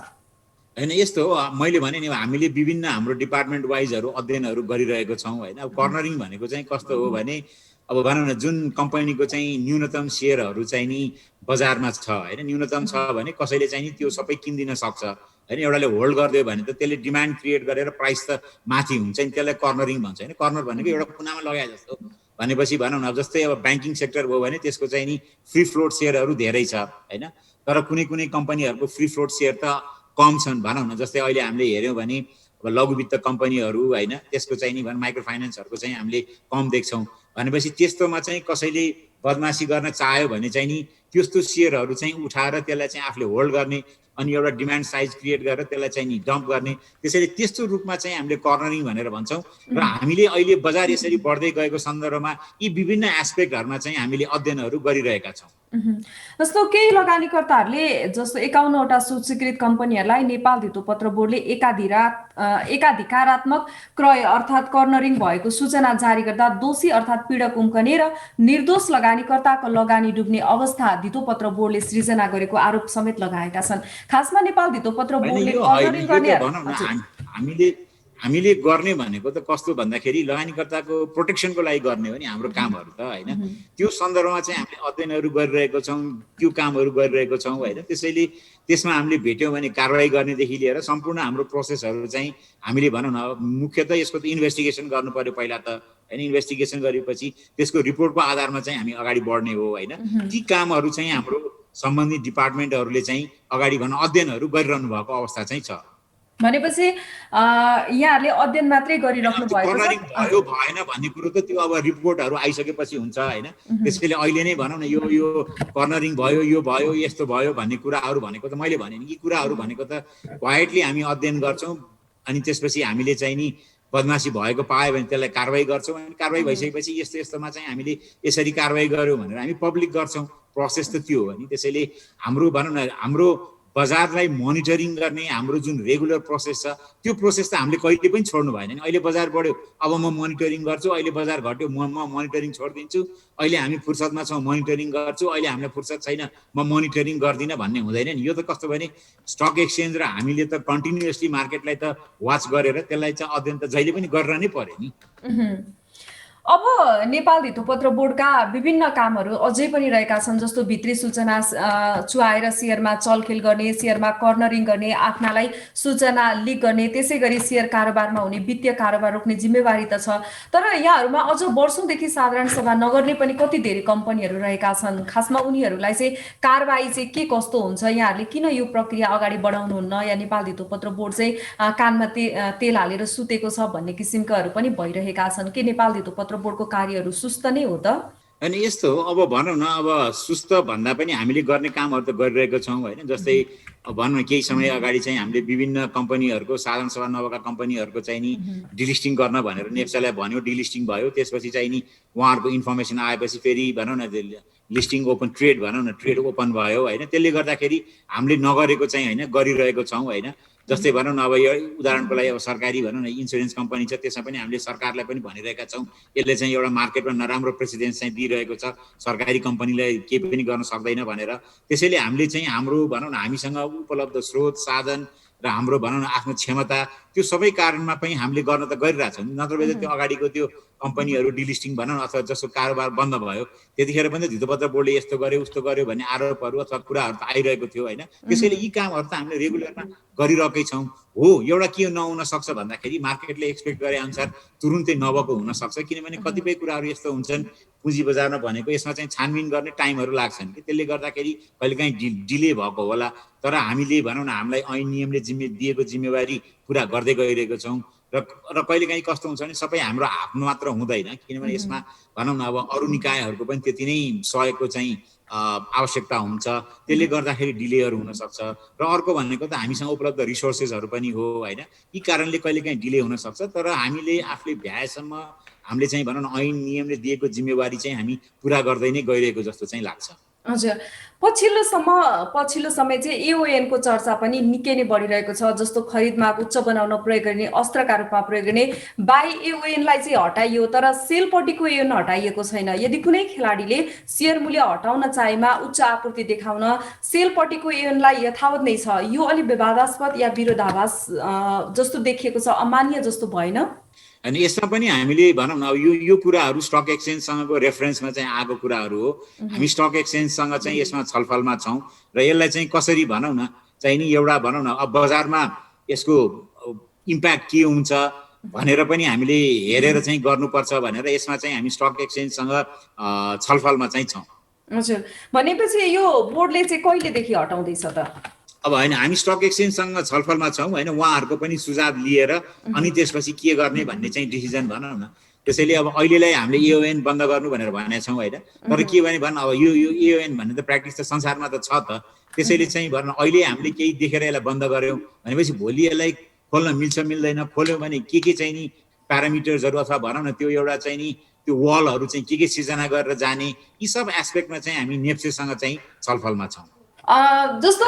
[SPEAKER 2] होइन, यस्तो हो, मैले भने नि हामीले विभिन्न हाम्रो डिपार्टमेन्ट वाइजहरू अध्ययनहरू गरिरहेको छौँ होइन। अब कर्नरिङ भनेको चाहिँ कस्तो हो भने अब भनौँ न जुन कम्पनीको चाहिँ न्यूनतम सेयरहरू चाहिँ नि बजारमा छ होइन, न्यूनतम छ भने कसैले चाहिँ नि त्यो सबै किनिदिन सक्छ होइन। एउटाले होल्ड गरिदियो भने त त्यसले डिमान्ड क्रिएट गरेर प्राइस त माथि हुन्छ नि, त्यसलाई कर्नरिङ भन्छ होइन। कर्नर भनेको एउटा कुनामा लगाए जस्तो भनेपछि भनौँ न, अब जस्तै अब ब्याङ्किङ सेक्टर भयो भने त्यसको चाहिँ नि फ्री फ्लोट सेयरहरू धेरै छ होइन। तर कुनै कुनै कम्पनीहरूको फ्री फ्लोट सेयर त कम छन् भनौँ न। जस्तै अहिले हामीले हेऱ्यौँ भने अब लघु वित्त कम्पनीहरू होइन, त्यसको चाहिँ नि माइक्रो फाइनेन्सहरूको चाहिँ हामीले कम देख्छौँ भनेपछि त्यस्तोमा चाहिँ कसैले बदमासी गर्न चाह्यो भने चाहिँ नि त्यस्तो सेयरहरू चाहिँ उठाएर त्यसलाई चाहिँ आफूले होल्ड गर्ने अनि एउटा डिमान्ड साइज क्रिएट गरेर त्यसलाई चाहिँ नि डम्प गर्ने, त्यसैले त्यस्तो रूपमा चाहिँ हामीले कर्नरिङ भनेर भन्छौँ। र हामीले अहिले बजार यसरी बढ्दै गएको सन्दर्भमा यी विभिन्न एस्पेक्टहरूमा चाहिँ हामीले अध्ययनहरू गरिरहेका छौँ।
[SPEAKER 1] जस्तो केही लगानीकर्ताहरूले जस्तो 51वटा सूचीकृत कम्पनीहरूलाई नेपाल धितोपत्र बोर्डले एकाधिकारात्मक क्रय अर्थात् कर्नरिङ भएको सूचना जारी गर्दा दोषी अर्थात् पीडक उम्कने र निर्दोष लगानीकर्ताको लगानी डुब्ने अवस्था धितोपत्र बोर्डले सृजना गरेको आरोप समेत लगाएका छन्। खासमा नेपाल धितोपत्र बोर्डले कर्नरिङ गर्ने
[SPEAKER 2] हामीले गर्ने भनेको त कस्तो भन्दाखेरि लगानीकर्ताको प्रोटेक्सनको लागि गर्ने हो नि हाम्रो कामहरू त होइन। त्यो सन्दर्भमा चाहिँ हामीले अध्ययनहरू गरिरहेको छौँ, त्यो कामहरू गरिरहेको छौँ होइन। त्यसैले त्यसमा हामीले भेट्यौँ भने कारवाही गर्नेदेखि लिएर सम्पूर्ण हाम्रो प्रोसेसहरू चाहिँ हामीले भनौँ न मुख्यतः यसको त इन्भेस्टिगेसन गर्नु पर्यो पहिला त होइन। इन्भेस्टिगेसन गरेपछि त्यसको रिपोर्टको आधारमा चाहिँ हामी अगाडि बढ्ने हो होइन। ती कामहरू चाहिँ हाम्रो सम्बन्धित डिपार्टमेन्टहरूले चाहिँ अगाडि भनौँ अध्ययनहरू गरिरहनु भएको अवस्था चाहिँ छ।
[SPEAKER 1] भनेपछि यहाँहरूले अध्ययन मात्रै गरिराख्नु भएको छ,
[SPEAKER 2] भयो भएन भन्ने कुरो त त्यो अब रिपोर्टहरू आइसकेपछि हुन्छ होइन। त्यसैले अहिले नै भनौँ न यो कर्नरिङ भयो, यो भयो, यस्तो भयो भन्ने कुराहरू भनेको त मैले भने नि यी कुराहरू भनेको त क्वाइटली हामी अध्ययन गर्छौँ अनि त्यसपछि हामीले चाहिँ नि बदमासी भएको पायो भने त्यसलाई कारवाही गर्छौँ। अनि कारवाही भइसकेपछि यस्तो यस्तोमा चाहिँ हामीले यसरी कारवाही गर्यौँ भनेर हामी पब्लिक गर्छौँ। प्रोसेस त त्यो हो नि। त्यसैले हाम्रो भनौँ न हाम्रो बजारलाई मोनिटरिङ गर्ने हाम्रो जुन रेगुलर प्रोसेस छ त्यो प्रोसेस त हामीले कहिले पनि छोड्नु भएन नि। अहिले बजार बढ्यो अब म मोनिटरिङ गर्छु, अहिले बजार घट्यो म मोनिटरिङ छोडिदिन्छु, अहिले हामी फुर्सदमा छौँ मोनिटरिङ गर्छु, अहिले हामीलाई फुर्सद छैन म मोनिटरिङ गर्दिनँ भन्ने हुँदैन नि। यो त कस्तो भने स्टक एक्सचेन्ज र हामीले त कन्टिन्युअसली मार्केटलाई त वाच गरेर त्यसलाई चाहिँ अध्ययन त जहिले पनि गरिरहनै पर्यो नि।
[SPEAKER 1] अब नेपाल धितोपत्र बोर्डका विभिन्न कामहरू अझै पनि रहेका छन्, जस्तो भित्री सूचना चुहाएर सेयरमा चलखेल गर्ने, सेयरमा कर्नरिङ गर्ने, आफ्नालाई सूचना लिक गर्ने, त्यसै गरी सेयर कारोबारमा हुने वित्तीय कारोबार रोक्ने जिम्मेवारी त छ। तर यहाँहरूमा अझ वर्षौंदेखि साधारण सभा नगर्ने पनि कति धेरै कम्पनीहरू रहेका छन्। खासमा उनीहरूलाई चाहिँ कारबाही चाहिँ के कस्तो हुन्छ, यहाँहरूले किन यो प्रक्रिया अगाडि बढाउनुहुन्न, या नेपाल धितोपत्र बोर्ड चाहिँ कानमा तेल हालेर सुतेको छ भन्ने किसिमकाहरू पनि भइरहेका छन्। के नेपाल धितोपत्र बोर्डको कार्यहरू सुस्त नै हो त?
[SPEAKER 2] अनि यस्तो हो, अब भनौँ न अब सुस्त भन्दा पनि हामीले गर्ने कामहरू त गरिरहेको छौँ होइन। जस्तै भनौँ न केही समय अगाडि चाहिँ हामीले विभिन्न कम्पनीहरूको साधारण सभा नभएका कम्पनीहरूको चाहिँ नि डिलिस्टिङ गर्न भनेर नेप्सालाई भन्यो, डिलिस्टिङ भयो। त्यसपछि चाहिँ नि उहाँहरूको इन्फर्मेसन आएपछि फेरि भनौँ न लिस्टिङ ओपन ट्रेड भनौँ न ट्रेड ओपन भयो होइन। त्यसले गर्दाखेरि हामीले नगरेको चाहिँ होइन, गरिरहेको छौँ होइन। जस्तै भनौँ न अब यो उदाहरणको लागि अब सरकारी भनौँ न इन्सुरेन्स कम्पनी छ, त्यसमा पनि हामीले सरकारलाई पनि भनिरहेका छौँ यसले चाहिँ एउटा मार्केटमा नराम्रो प्रेसिडेन्स चाहिँ दिइरहेको छ, सरकारी कम्पनीलाई केही पनि गर्न सक्दैन भनेर। त्यसैले हामीले चाहिँ हाम्रो भनौँ न हामीसँग उपलब्ध स्रोत साधन र हाम्रो भनौँ न आफ्नो क्षमता त्यो सबै कारणमा पनि हामीले गर्न त गरिरहेछौँ। नत्र त्यो अगाडिको त्यो कम्पनीहरू डिलिस्टिङ भनौँ अथवा जस्तो कारोबार बन्द भयो त्यतिखेर पनि धितोपत्र बोर्डले यस्तो गर्यो उस्तो गर्यो भन्ने आरोपहरू अथवा कुराहरू त आइरहेको थियो होइन। त्यसैले यी कामहरू त हामीले रेगुलरमा गरिरहेकै छौँ। हो, एउटा के नहुन सक्छ भन्दाखेरि मार्केटले एक्सपेक्ट गरे अनुसार तुरुन्तै नभएको हुनसक्छ, किनभने कतिपय कुराहरू यस्तो हुन्छन् पुँजी बजारमा भनेको यसमा चाहिँ छानबिन गर्ने टाइमहरू लाग्छन् कि त्यसले गर्दाखेरि कहिलेकाहीँ डिले भएको होला। तर हामीले भनौँ न हामीलाई ऐन नियमले दिएको जिम्मेवारी पुरा गर्दै गइरहेको छौँ। र कहिलेकाहीँ कस्तो हुन्छ भने सबै हाम्रो हातमा मात्र हुँदैन, किनभने यसमा भनौँ न अब अरू निकायहरूको पनि त्यति नै सहयोगको चाहिँ आवश्यकता हुन्छ। त्यसले गर्दाखेरि डिलेहरू हुनसक्छ। र अर्को भनेको त हामीसँग उपलब्ध रिसोर्सेसहरू पनि हो होइन। यी कारणले कहिलेकाहीँ डिले हुनसक्छ। तर हामीले आफूले भ्याएसम्म हामीले चाहिँ भनौँ न ऐन नियमले दिएको जिम्मेवारी चाहिँ हामी पुरा गर्दै नै गइरहेको जस्तो चाहिँ लाग्छ।
[SPEAKER 1] हजुर, पछिल्लो समय चाहिँ एओएन को चर्चा पनि निकै नै बढिरहेको छ। जस्तो खरिदमा उच्च बनाउन प्रयोग गर्ने, अस्त्रका रूपमा प्रयोग गर्ने बाई एओएन लाई चाहिँ हटाइयो, तर सेलपट्टिको एओएन हटाइएको छैन। यदि कुनै खेलाडीले शेयर मूल्य हटाउन चाहेमा उच्च आपूर्ति देखाउन सेलपट्टिको एओएन लाई यथावत नै छ। यो अलि विवादास्पद या विरोधाभास जस्तो देखिएको छ, अमान्य जस्तो भएन?
[SPEAKER 2] अनि यसमा पनि हामीले भनौँ न, अब यो कुराहरू स्टक एक्सचेन्जसँगको रेफरेन्समा चाहिँ आएको कुराहरू हो। हामी स्टक एक्सचेन्जसँग चाहिँ यसमा छलफलमा छौँ र यसलाई चाहिँ कसरी भनौँ न चाहिँ नि एउटा भनौँ न अब बजारमा यसको इम्प्याक्ट के हुन्छ भनेर पनि हामीले हेरेर चाहिँ गर्नुपर्छ भनेर यसमा चाहिँ हामी स्टक एक्सचेन्जसँग छलफलमा चाहिँ छौँ।
[SPEAKER 1] हजुर, भनेपछि यो बोर्डले चाहिँ कहिलेदेखि हटाउँदैछ त?
[SPEAKER 2] अब होइन, हामी स्टक एक्सचेन्जसँग छलफलमा छौँ होइन, उहाँहरूको पनि सुझाव लिएर अनि त्यसपछि के गर्ने भन्ने चाहिँ डिसिजन भनौँ न। त्यसैले अब अहिलेलाई हामीले एओएन बन्द गर्नु भनेर भनेका छौँ होइन, तर के भने अब यो एओएन भन्ने त प्र्याक्टिस त संसारमा त छ त। त्यसैले चाहिँ भनौँ अहिले हामीले केही देखेर यसलाई बन्द गऱ्यौँ भनेपछि भोलि यसलाई खोल्न मिल्छ मिल्दैन, खोल्यौँ भने के चाहिँ नि प्यारामिटर्सहरू अथवा भनौँ न त्यो एउटा चाहिँ नि त्यो वलहरू चाहिँ के सिर्जना गरेर जाने, यी सब एस्पेक्टमा चाहिँ हामी नेप्सेसँग चाहिँ छलफलमा छौँ।
[SPEAKER 1] जस्तो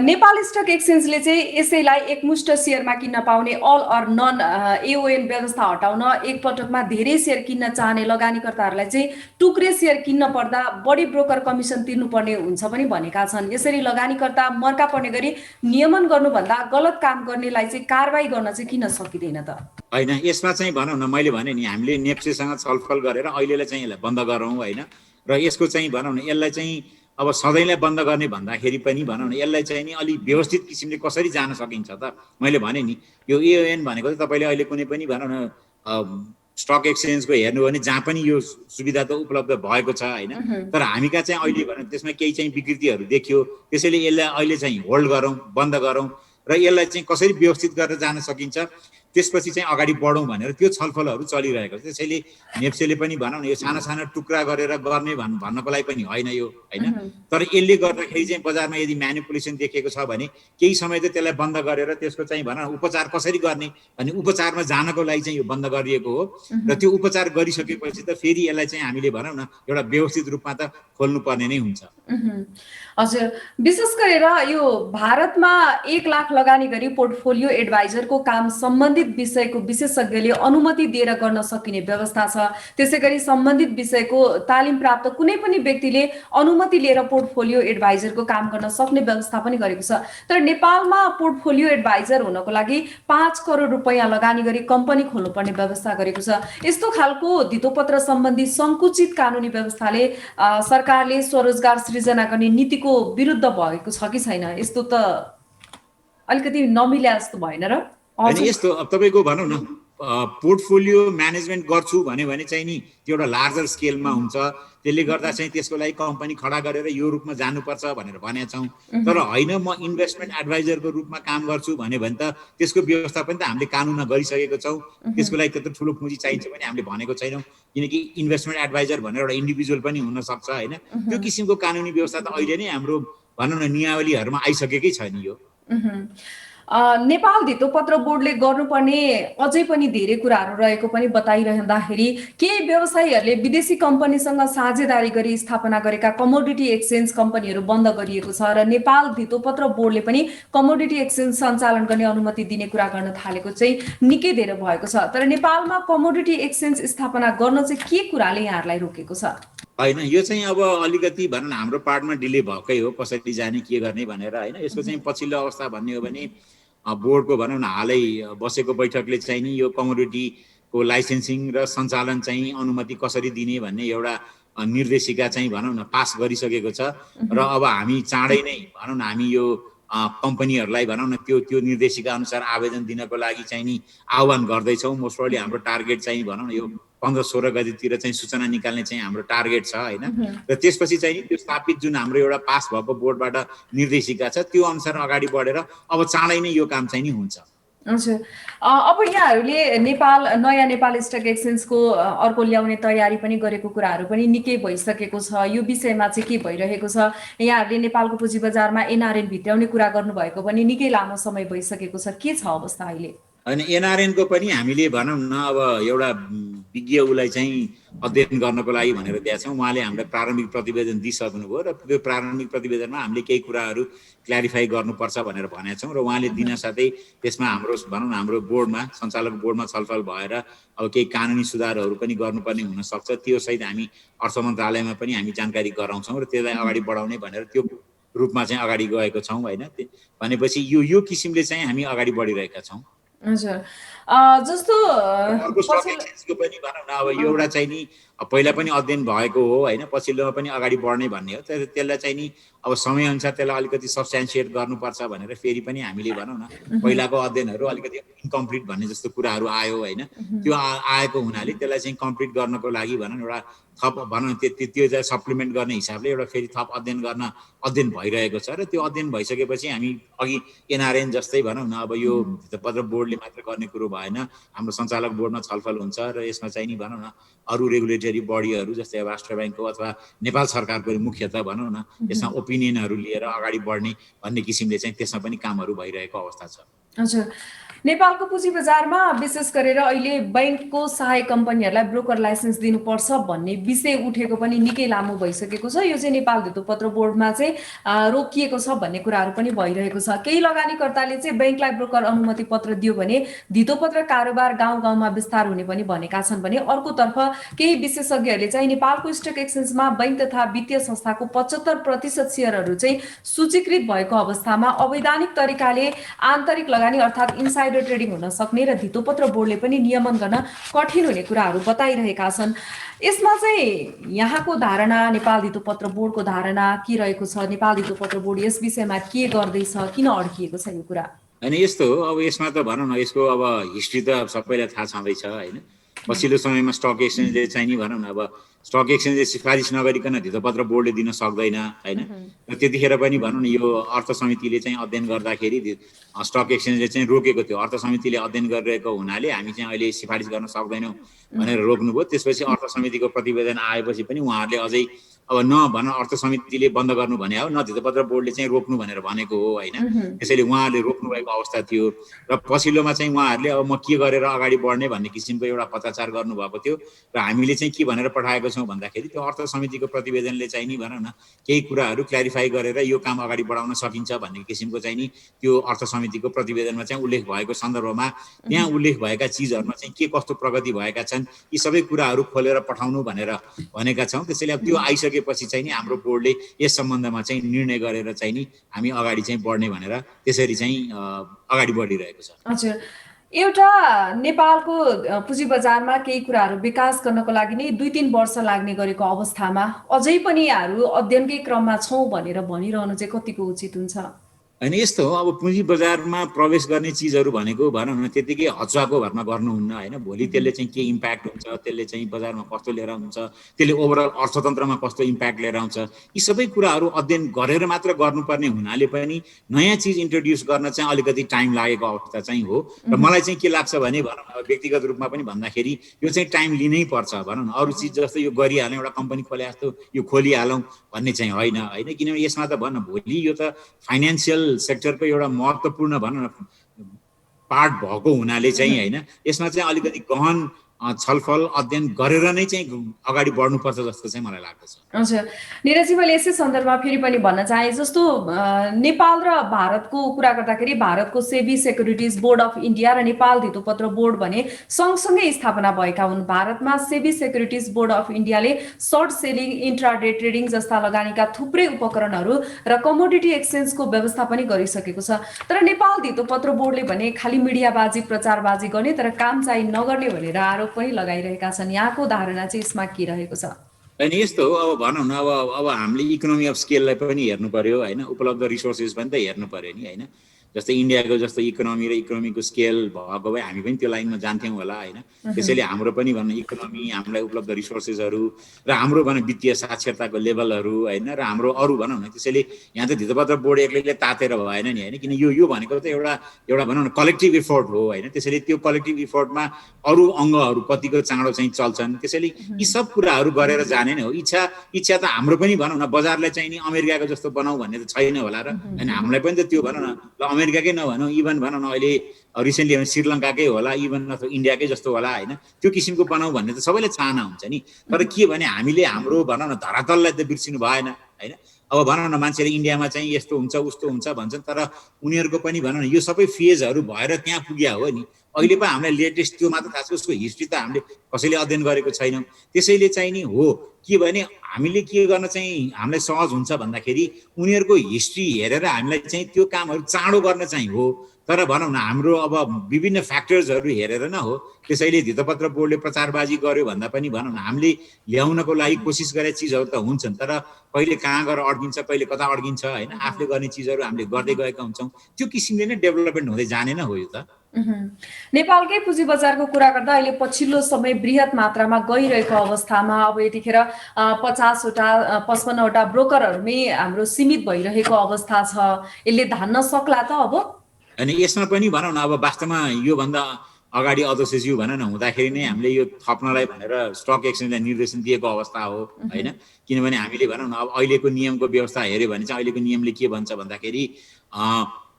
[SPEAKER 1] नेपाल स्टक एक्सचेन्जले चाहिँ यसैलाई एकमुष्ट सेयरमा किन्न पाउने अल अर नन एओएन व्यवस्था हटाउन एकपटकमा धेरै सेयर किन्न चाहने लगानीकर्ताहरूलाई चाहिँ टुक्रे सेयर किन्न पर्दा बढी ब्रोकर कमिसन तिर्नुपर्ने हुन्छ पनि भनेका छन्। यसरी लगानीकर्ता मर्का पर्ने गरी नियमन गर्नुभन्दा गलत काम गर्नेलाई चाहिँ कारबाही गर्न चाहिँ किन सकिँदैन त?
[SPEAKER 2] होइन, यसमा चाहिँ भनौँ न, मैले भने नि हामीले नेप्सेसँग छलफल गरेर अहिलेलाई चाहिँ यसलाई बन्द गरौँ होइन, र यसको चाहिँ भनौँ न यसलाई चाहिँ अब सधैँलाई बन्द गर्ने भन्दाखेरि पनि भनौँ न यसलाई चाहिँ नि अलिक व्यवस्थित किसिमले कसरी जान सकिन्छ त? मैले भने नि यो एओएन भनेको त तपाईँले अहिले कुनै पनि भनौँ न स्टक एक्सचेन्जको हेर्नु भने जहाँ पनि यो सुविधा त उपलब्ध भएको छ होइन, तर हामी कहाँ चाहिँ अहिले भनौँ त्यसमा केही चाहिँ विकृतिहरू देखियो। त्यसैले यसलाई अहिले चाहिँ होल्ड गरौँ, बन्द गरौँ र यसलाई चाहिँ कसरी व्यवस्थित गरेर जान सकिन्छ त्यसपछि चाहिँ अगाडि बढौँ भनेर त्यो छलफलहरू चलिरहेको छ। त्यसैले नेप्सेले पनि भनौँ न यो साना साना टुक्रा गरेर गर्ने भन्नको लागि पनि होइन यो होइन, तर यसले गर्दाखेरि चाहिँ बजारमा यदि म्यानिपुलेसन देखिएको छ भने केही समय चाहिँ त्यसलाई बन्द गरेर त्यसको चाहिँ भनौँ उपचार कसरी गर्ने भन्ने उपचारमा जानको लागि चाहिँ यो बन्द गरिएको हो। र त्यो उपचार गरिसकेपछि त फेरि यसलाई चाहिँ हामीले भनौँ न एउटा व्यवस्थित रूपमा त खोल्नुपर्ने नै हुन्छ।
[SPEAKER 1] हजुर, विशेष गरेर यो भारतमा 1 लाख लगानी गरी पोर्टफोलियो एडभाइजरको काम सम्बन्धित विषयको विशेषज्ञले अनुमति दिएर गर्न सकिने व्यवस्था छ। त्यसै गरी सम्बन्धित विषयको तालिम प्राप्त कुनै पनि व्यक्तिले अनुमति लिएर पोर्टफोलियो एडभाइजरको काम गर्न सक्ने व्यवस्था पनि गरेको छ। तर नेपालमा पोर्टफोलियो एडभाइजर हुनको लागि 5 करोड रुपैयाँ लगानी गरी कम्पनी खोल्नुपर्ने व्यवस्था गरेको छ। यस्तो खालको धितोपत्र सम्बन्धी संकुचित कानुनी व्यवस्थाले सरकारले स्वरोजगार सृजना गर्ने नीतिको विरुद्ध भएको छ कि छैन? यस्तो त अलिकति नमिल्या जस्तो भएन र?
[SPEAKER 2] होइन, यस्तो अब तपाईँको भनौँ न पोर्टफोलियो म्यानेजमेन्ट गर्छु भने चाहिँ नि त्यो एउटा लार्जर स्केलमा हुन्छ। त्यसले गर्दा चाहिँ त्यसको लागि कम्पनी खडा गरेर यो रूपमा जानुपर्छ भनेर भनेका छौँ। तर होइन म इन्भेस्टमेन्ट एडभाइजरको रूपमा काम गर्छु भने त त्यसको व्यवस्था पनि त हामीले कानुनमा गरिसकेको छौँ। त्यसको लागि त्यत्रो ठुलो पुँजी चाहिन्छ भने हामीले भनेको छैनौँ, किनकि इन्भेस्टमेन्ट एडभाइजर भनेर एउटा इन्डिभिजुअल पनि हुनसक्छ होइन। त्यो किसिमको कानुनी व्यवस्था त अहिले नै हाम्रो भनौँ न नियावलीहरूमा आइसकेकै छ नि यो।
[SPEAKER 1] नेपाल धितोपत्र बोर्डले गर्नुपर्ने अझै पनि धेरै कुराहरू रहेको पनि बताइरहँदाखेरि केही व्यवसायीहरूले विदेशी कम्पनीसँग साझेदारी गरी स्थापना गरेका कमोडिटी एक्सचेन्ज कम्पनीहरू बन्द गरिएको छ र नेपाल धितोपत्र बोर्डले पनि कमोडिटी एक्सचेन्ज सञ्चालन गर्ने अनुमति दिने कुरा गर्न थालेको चाहिँ निकै धेरै भएको छ। तर नेपालमा कमोडिटी एक्सचेन्ज स्थापना गर्न चाहिँ के कुराले यहाँहरूलाई रोकेको छ?
[SPEAKER 2] होइन, यो चाहिँ अब अलिकति भनौँ न हाम्रो पार्टमा डिले भएकै हो, कसरी जाने के गर्ने भनेर होइन। यसको चाहिँ पछिल्लो अवस्था भन्ने हो भने बोर्डको भनौँ न हालै बसेको बैठकले चाहिँ नि यो कमोडिटीको लाइसेन्सिङ र सञ्चालन चाहिँ अनुमति कसरी दिने भन्ने एउटा निर्देशिका चाहिँ भनौँ न पास गरिसकेको छ। र अब हामी चाँडै नै भनौँ न हामी यो कम्पनीहरूलाई भनौँ न त्यो निर्देशिका अनुसार आवेदन दिनको लागि चाहिँ नि आह्वान गर्दैछौँ। मोस्ट प्रोबब्ली हाम्रो टार्गेट चाहिँ भनौँ न यो 15-16 गतितिर चाहिँ सूचना निकाल्ने चाहिँ हाम्रो टार्गेट छ होइन। र त्यसपछि चाहिँ त्यो स्थापित जुन हाम्रो एउटा पास भएको बोर्डबाट निर्देशिका छ त्यो अनुसार अगाडि बढेर अब चाँडै नै यो काम चाहिँ नि हुन्छ।
[SPEAKER 1] हजुर, अब यहाँहरूले नयाँ नेपाल स्टक एक्सचेन्जको अर्को ल्याउने तयारी पनि गरेको कुराहरू पनि निकै भइसकेको छ। यो विषयमा चाहिँ के भइरहेको छ? यहाँहरूले नेपालको पुँजी बजारमा एनआरएन भित्राउने कुरा गर्नुभएको पनि निकै लामो समय भइसकेको छ। के छ अवस्था अहिले?
[SPEAKER 2] होइन, एनआरएनको पनि हामीले भनौँ न अब एउटा विज्ञ उसलाई चाहिँ अध्ययन गर्नको लागि भनेर दिएका छौँ। उहाँले हामीलाई प्रारम्भिक प्रतिवेदन दिइसक्नुभयो र त्यो प्रारम्भिक प्रतिवेदनमा हामीले केही कुराहरू क्ल्यारिफाई गर्नुपर्छ भनेर भनेका छौँ र उहाँले दिन साथै त्यसमा हाम्रो भनौँ न हाम्रो बोर्डमा सञ्चालक बोर्डमा छलफल भएर अब केही कानुनी सुधारहरू पनि गर्नुपर्ने हुनसक्छ। त्यो सहित हामी अर्थ मन्त्रालयमा पनि हामी जानकारी गराउँछौँ र त्यसलाई अगाडि बढाउने भनेर त्यो रूपमा चाहिँ अगाडि गएको छौँ होइन। भनेपछि यो किसिमले चाहिँ हामी अगाडि बढिरहेका छौँ।
[SPEAKER 1] हजुर जस्तो
[SPEAKER 2] अर्को स्टक एक्सचेन्जको पनि भनौँ न अब यो एउटा चाहिँ नि पहिला पनि अध्ययन भएको हो होइन, पछिल्लोमा पनि अगाडि बढ्ने भन्ने हो। त्यसलाई चाहिँ नि अब समयअनुसार त्यसलाई अलिकति सब्स्ट्यान्सिएट गर्नुपर्छ भनेर फेरि पनि हामीले भनौँ न पहिलाको अध्ययनहरू अलिकति इन्कम्प्लिट भन्ने जस्तो कुराहरू आयो होइन। त्यो आएको हुनाले त्यसलाई चाहिँ कम्प्लिट गर्नको लागि भनौँ एउटा थप भनौँ त्यो चाहिँ सप्लिमेन्ट गर्ने हिसाबले एउटा फेरि थप अध्ययन भइरहेको छ र त्यो अध्ययन भइसकेपछि हामी अघि एनआरएन जस्तै भनौँ न अब यो भित्तपत्र बोर्डले मात्र गर्ने कुरो भएन, हाम्रो सञ्चालक बोर्डमा छलफल हुन्छ र यसमा चाहिँ नि भनौँ न अरू रेगुलेटरी बडीहरू जस्तै अब राष्ट्र ब्याङ्कको अथवा नेपाल सरकारको मुख्यतः भनौँ न यसमा ओपिनियनहरू लिएर अगाडि बढ्ने भन्ने किसिमले चाहिँ त्यसमा पनि कामहरू भइरहेको अवस्था छ।
[SPEAKER 1] हजुर नेपालको पुँजी बजारमा विशेष गरेर अहिले बैंकको सहायक कम्पनीहरूलाई ब्रोकर लाइसेन्स दिनुपर्छ भन्ने विषय उठेको पनि निकै लामो भइसकेको छ। यो चाहिँ नेपाल धितोपत्र बोर्डमा चाहिँ रोकिएको छ भन्ने कुराहरू पनि भइरहेको छ। केही लगानीकर्ताले चाहिँ बैंकलाई ब्रोकर अनुमति पत्र दियो भने धितोपत्र कारोबार गाउँ गाउँमा विस्तार हुने पनि भनेका छन् भने अर्कोतर्फ केही विशेषज्ञहरूले चाहिँ नेपालको स्टक एक्सचेन्जमा बैंक तथा वित्तीय संस्थाको 75% सेयरहरू चाहिँ सूचीकृत भएको अवस्थामा अवैधानिक तरिकाले आन्तरिक लगानी अर्थात् इन्साइडर ट्रेडिङ हुन सक्ने र धितोपत्र बोर्डले पनि नियमन गर्न कठिन हुने कुराहरू बताइरहेका छन्। यसमा चाहिँ यहाँको धारणा, नेपाल धितोपत्र बोर्डको धारणा के रहेको छ? नेपाल धितोपत्र बोर्ड यस विषयमा के गर्दैछ, किन अड्किएको छ यो कुरा?
[SPEAKER 2] अनि यस्तो हो, अब यसमा त भनौँ न यसको अब हिस्ट्री त सबैलाई थाहा छँदैछ होइन। पछिल्लो समयमा स्टक एक्सचेन्जले चाहिँ नि भनौँ न अब स्टक एक्सचेन्जले सिफारिस नगरिकन धितोपत्र बोर्डले दिन सक्दैन होइन। र त्यतिखेर पनि भनौँ न यो अर्थ समितिले चाहिँ अध्ययन गर्दाखेरि स्टक एक्सचेन्जले चाहिँ रोकेको थियो। अर्थ समितिले अध्ययन गरिरहेको हुनाले हामी चाहिँ अहिले सिफारिस गर्न सक्दैनौँ भनेर रोक्नुभयो। त्यसपछि अर्थ समितिको प्रतिवेदन आएपछि पनि उहाँहरूले अझै अब न भन अर्थ समितिले बन्द गर्नु भने हो, न धितोपत्र बोर्डले चाहिँ रोक्नु भनेर भनेको हो होइन। त्यसैले उहाँहरूले रोक्नु भएको अवस्था थियो र पछिल्लोमा चाहिँ उहाँहरूले अब म के गरेर अगाडि बढ्ने भन्ने किसिमको एउटा पत्राचार गर्नुभएको थियो र हामीले चाहिँ के भनेर पठाएको छौँ भन्दाखेरि त्यो अर्थ समितिको प्रतिवेदनले चाहिँ नि भनौँ न केही कुराहरू क्ल्यारिफाई गरेर यो काम अगाडि बढाउन सकिन्छ भन्ने किसिमको चाहिँ नि त्यो अर्थ समितिको प्रतिवेदनमा चाहिँ उल्लेख भएको सन्दर्भमा त्यहाँ उल्लेख भएका चिजहरूमा चाहिँ के कस्तो प्रगति भएका छन् यी सबै कुराहरू खोलेर पठाउनु भनेर भनेका छौँ। त्यसैले अब त्यो आइसकेपछि चाहिँ नि हाम्रो बोर्डले यस सम्बन्धमा चाहिँ निर्णय गरेर चाहिँ नि हामी अगाडि चाहिँ बढ्ने भनेर त्यसरी चाहिँ अगाडि बढिरहेको छ।
[SPEAKER 1] हजुर एउटा नेपालको पुँजी बजारमा केही कुराहरू विकास गर्नको लागि नै 2-3 वर्ष लाग्ने गरेको अवस्थामा अझै पनि यहाँहरू अध्ययनकै क्रममा छौँ भनेर भनिरहनु चाहिँ कतिको उचित हुन्छ?
[SPEAKER 2] होइन यस्तो हो, अब पुँजी बजारमा प्रवेश गर्ने चिजहरू भनेको भनौँ न त्यतिकै हच्चाको भरमा गर्नुहुन्न होइन। भोलि त्यसले चाहिँ के इम्प्याक्ट हुन्छ, त्यसले चाहिँ बजारमा कस्तो लिएर आउँछ, त्यसले ओभरअल अर्थतन्त्रमा कस्तो इम्प्याक्ट लिएर आउँछ, यी सबै कुराहरू अध्ययन गरेर मात्र गर्नुपर्ने हुनाले पनि नयाँ चिज इन्ट्रोड्युस गर्न चाहिँ अलिकति टाइम लागेको अवस्था चाहिँ हो। र मलाई चाहिँ के लाग्छ भने भनौँ न व्यक्तिगत रूपमा पनि भन्दाखेरि यो चाहिँ टाइम लिनै पर्छ। भनौँ न अरू चिज जस्तो यो गरिहालौँ, एउटा कम्पनी खोले जस्तो यो खोलिहालौँ भन्ने चाहिँ होइन होइन। किनभने यसमा त भनौँ भोलि यो त फाइनेन्सियल सेक्टरको एउटा महत्त्वपूर्ण भनौँ न पार्ट भएको हुनाले चाहिँ होइन यसमा चाहिँ अलिकति गहन छलफल अध्ययन गरेर नै चाहिँ अगाडि बढ्नुपर्छ जस्तो चाहिँ मलाई लाग्दछ।
[SPEAKER 1] हजुर निरजी, मैले यसै सन्दर्भमा फेरि पनि भन्न चाहे जस्तो नेपाल र भारतको कुरा गर्दाखेरि भारतको SEBI securities board of India र नेपाल धितोपत्र बोर्ड भने सँगसँगै स्थापना भएका हुन्। भारतमा सेबी सेक्युरिटिज बोर्ड अफ इन्डियाले सर्ट सेलिङ, इन्ट्राडे ट्रेडिङ जस्ता लगानीका थुप्रै उपकरणहरू र कमोडिटी एक्सचेन्जको व्यवस्था पनि गरिसकेको छ। तर नेपाल धितोपत्र बोर्डले भने खालि मिडियाबाजी प्रचारबाजी गर्ने तर काम चाहिँ नगर्ने भनेर आरोप पनि लगाइरहेका छन्। यहाँको धारणा चाहिँ यसमा के रहेको छ?
[SPEAKER 2] अनि यस्तो हो, अब भनौँ न अब हामीले इकोनोमी अफ स्केललाई पनि हेर्नु पर्यो होइन, उपलब्ध रिसोर्सेस पनि त हेर्नु पर्यो नि होइन। जस्तै इन्डियाको जस्तो इकोनोमी र इकोनोमीको स्केल भएको भए हामी पनि त्यो लाइनमा जान्थ्यौँ होला होइन। त्यसैले हाम्रो पनि भनौँ इकोनोमी, हामीलाई उपलब्ध रिसोर्सेसहरू र हाम्रो भनौँ वित्तीय साक्षरताको लेभलहरू होइन र हाम्रो अरू भनौँ न त्यसैले यहाँ त धितोपत्र बोर्ड एक्लैले तातेर भएन नि होइन। किन यो भनेको त एउटा भनौँ न कलेक्टिभ इफोर्ट हो होइन। त्यसैले त्यो कलेक्टिभ इफोर्टमा अरू अङ्गहरू कतिको चाँडो चाहिँ चल्छन्। त्यसैले यी सब कुराहरू गरेर जाने नै हो। इच्छा त हाम्रो पनि भनौँ न बजारलाई चाहिँ नि अमेरिकाको जस्तो बनाऊ भन्ने त छैन होला र होइन। हामीलाई पनि त त्यो भनौँ न ल अमेरिकाकै नभनौँ, इभन भनौँ न अहिले रिसेन्टली श्रीलङ्काकै होला, इभन अथवा इन्डियाकै जस्तो होला होइन, त्यो किसिमको बनाऊ भन्ने त सबैले चाहना हुन्छ नि। तर के भने हामीले हाम्रो भनौँ न धरातललाई त बिर्सिनु भएन होइन। अब भनौँ न मान्छेले इन्डियामा चाहिँ यस्तो हुन्छ उस्तो हुन्छ भन्छन्, तर उनीहरूको पनि भनौँ न यो सबै फेजहरू भएर त्यहाँ पुग्या हो नि। अहिले पो हामीलाई लेटेस्ट त्यो मात्र थाहा छ, उसको हिस्ट्री त हामीले कसैले अध्ययन गरेको छैनौँ। त्यसैले चाहिँ नि हो के भने हामीले के गर्न चाहिँ हामीलाई सहज हुन्छ भन्दाखेरि उनीहरूको हिस्ट्री हेरेर हामीलाई चाहिँ त्यो कामहरू चाँडो गर्न चाहिँ हो। तर भनौँ न हाम्रो अब विभिन्न फ्याक्टर्सहरू हेरेर न हो। त्यसैले धितोपत्र बोर्डले प्रचारबाजी गर्यो भन्दा पनि भनौँ न हामीले ल्याउनको लागि कोसिस गरेका चिजहरू त हुन्छन्, तर कहिले कहाँ गएर अड्किन्छ, कहिले कता अड्किन्छ होइन। आफूले गर्ने चिजहरू हामीले गर्दै गएका हुन्छौँ, त्यो किसिमले नै डेभलपमेन्ट हुँदै जाने न हो यो त।
[SPEAKER 1] नेपालकै पुँजी बजारको कुरा गर्दा अहिले पछिल्लो समय बृहत मात्रामा गइरहेको अवस्थामा अब यतिखेर 50वटा 55वटा ब्रोकरहरूमै हाम्रो सीमित भइरहेको अवस्था छ। यसले धान्न सक्ला त अब?
[SPEAKER 2] अनि यसमा पनि भनौँ न अब वास्तवमा योभन्दा अगाडि अध्यक्षज्यू भनौँ न हुँदाखेरि नै हामीले यो थप्नलाई भनेर स्टक एक्सचेन्जलाई निर्देशन दिएको अवस्था हो होइन। किनभने हामीले भनौँ न अब अहिलेको नियमको व्यवस्था हेऱ्यो भने चाहिँ अहिलेको नियमले के भन्छ भन्दाखेरि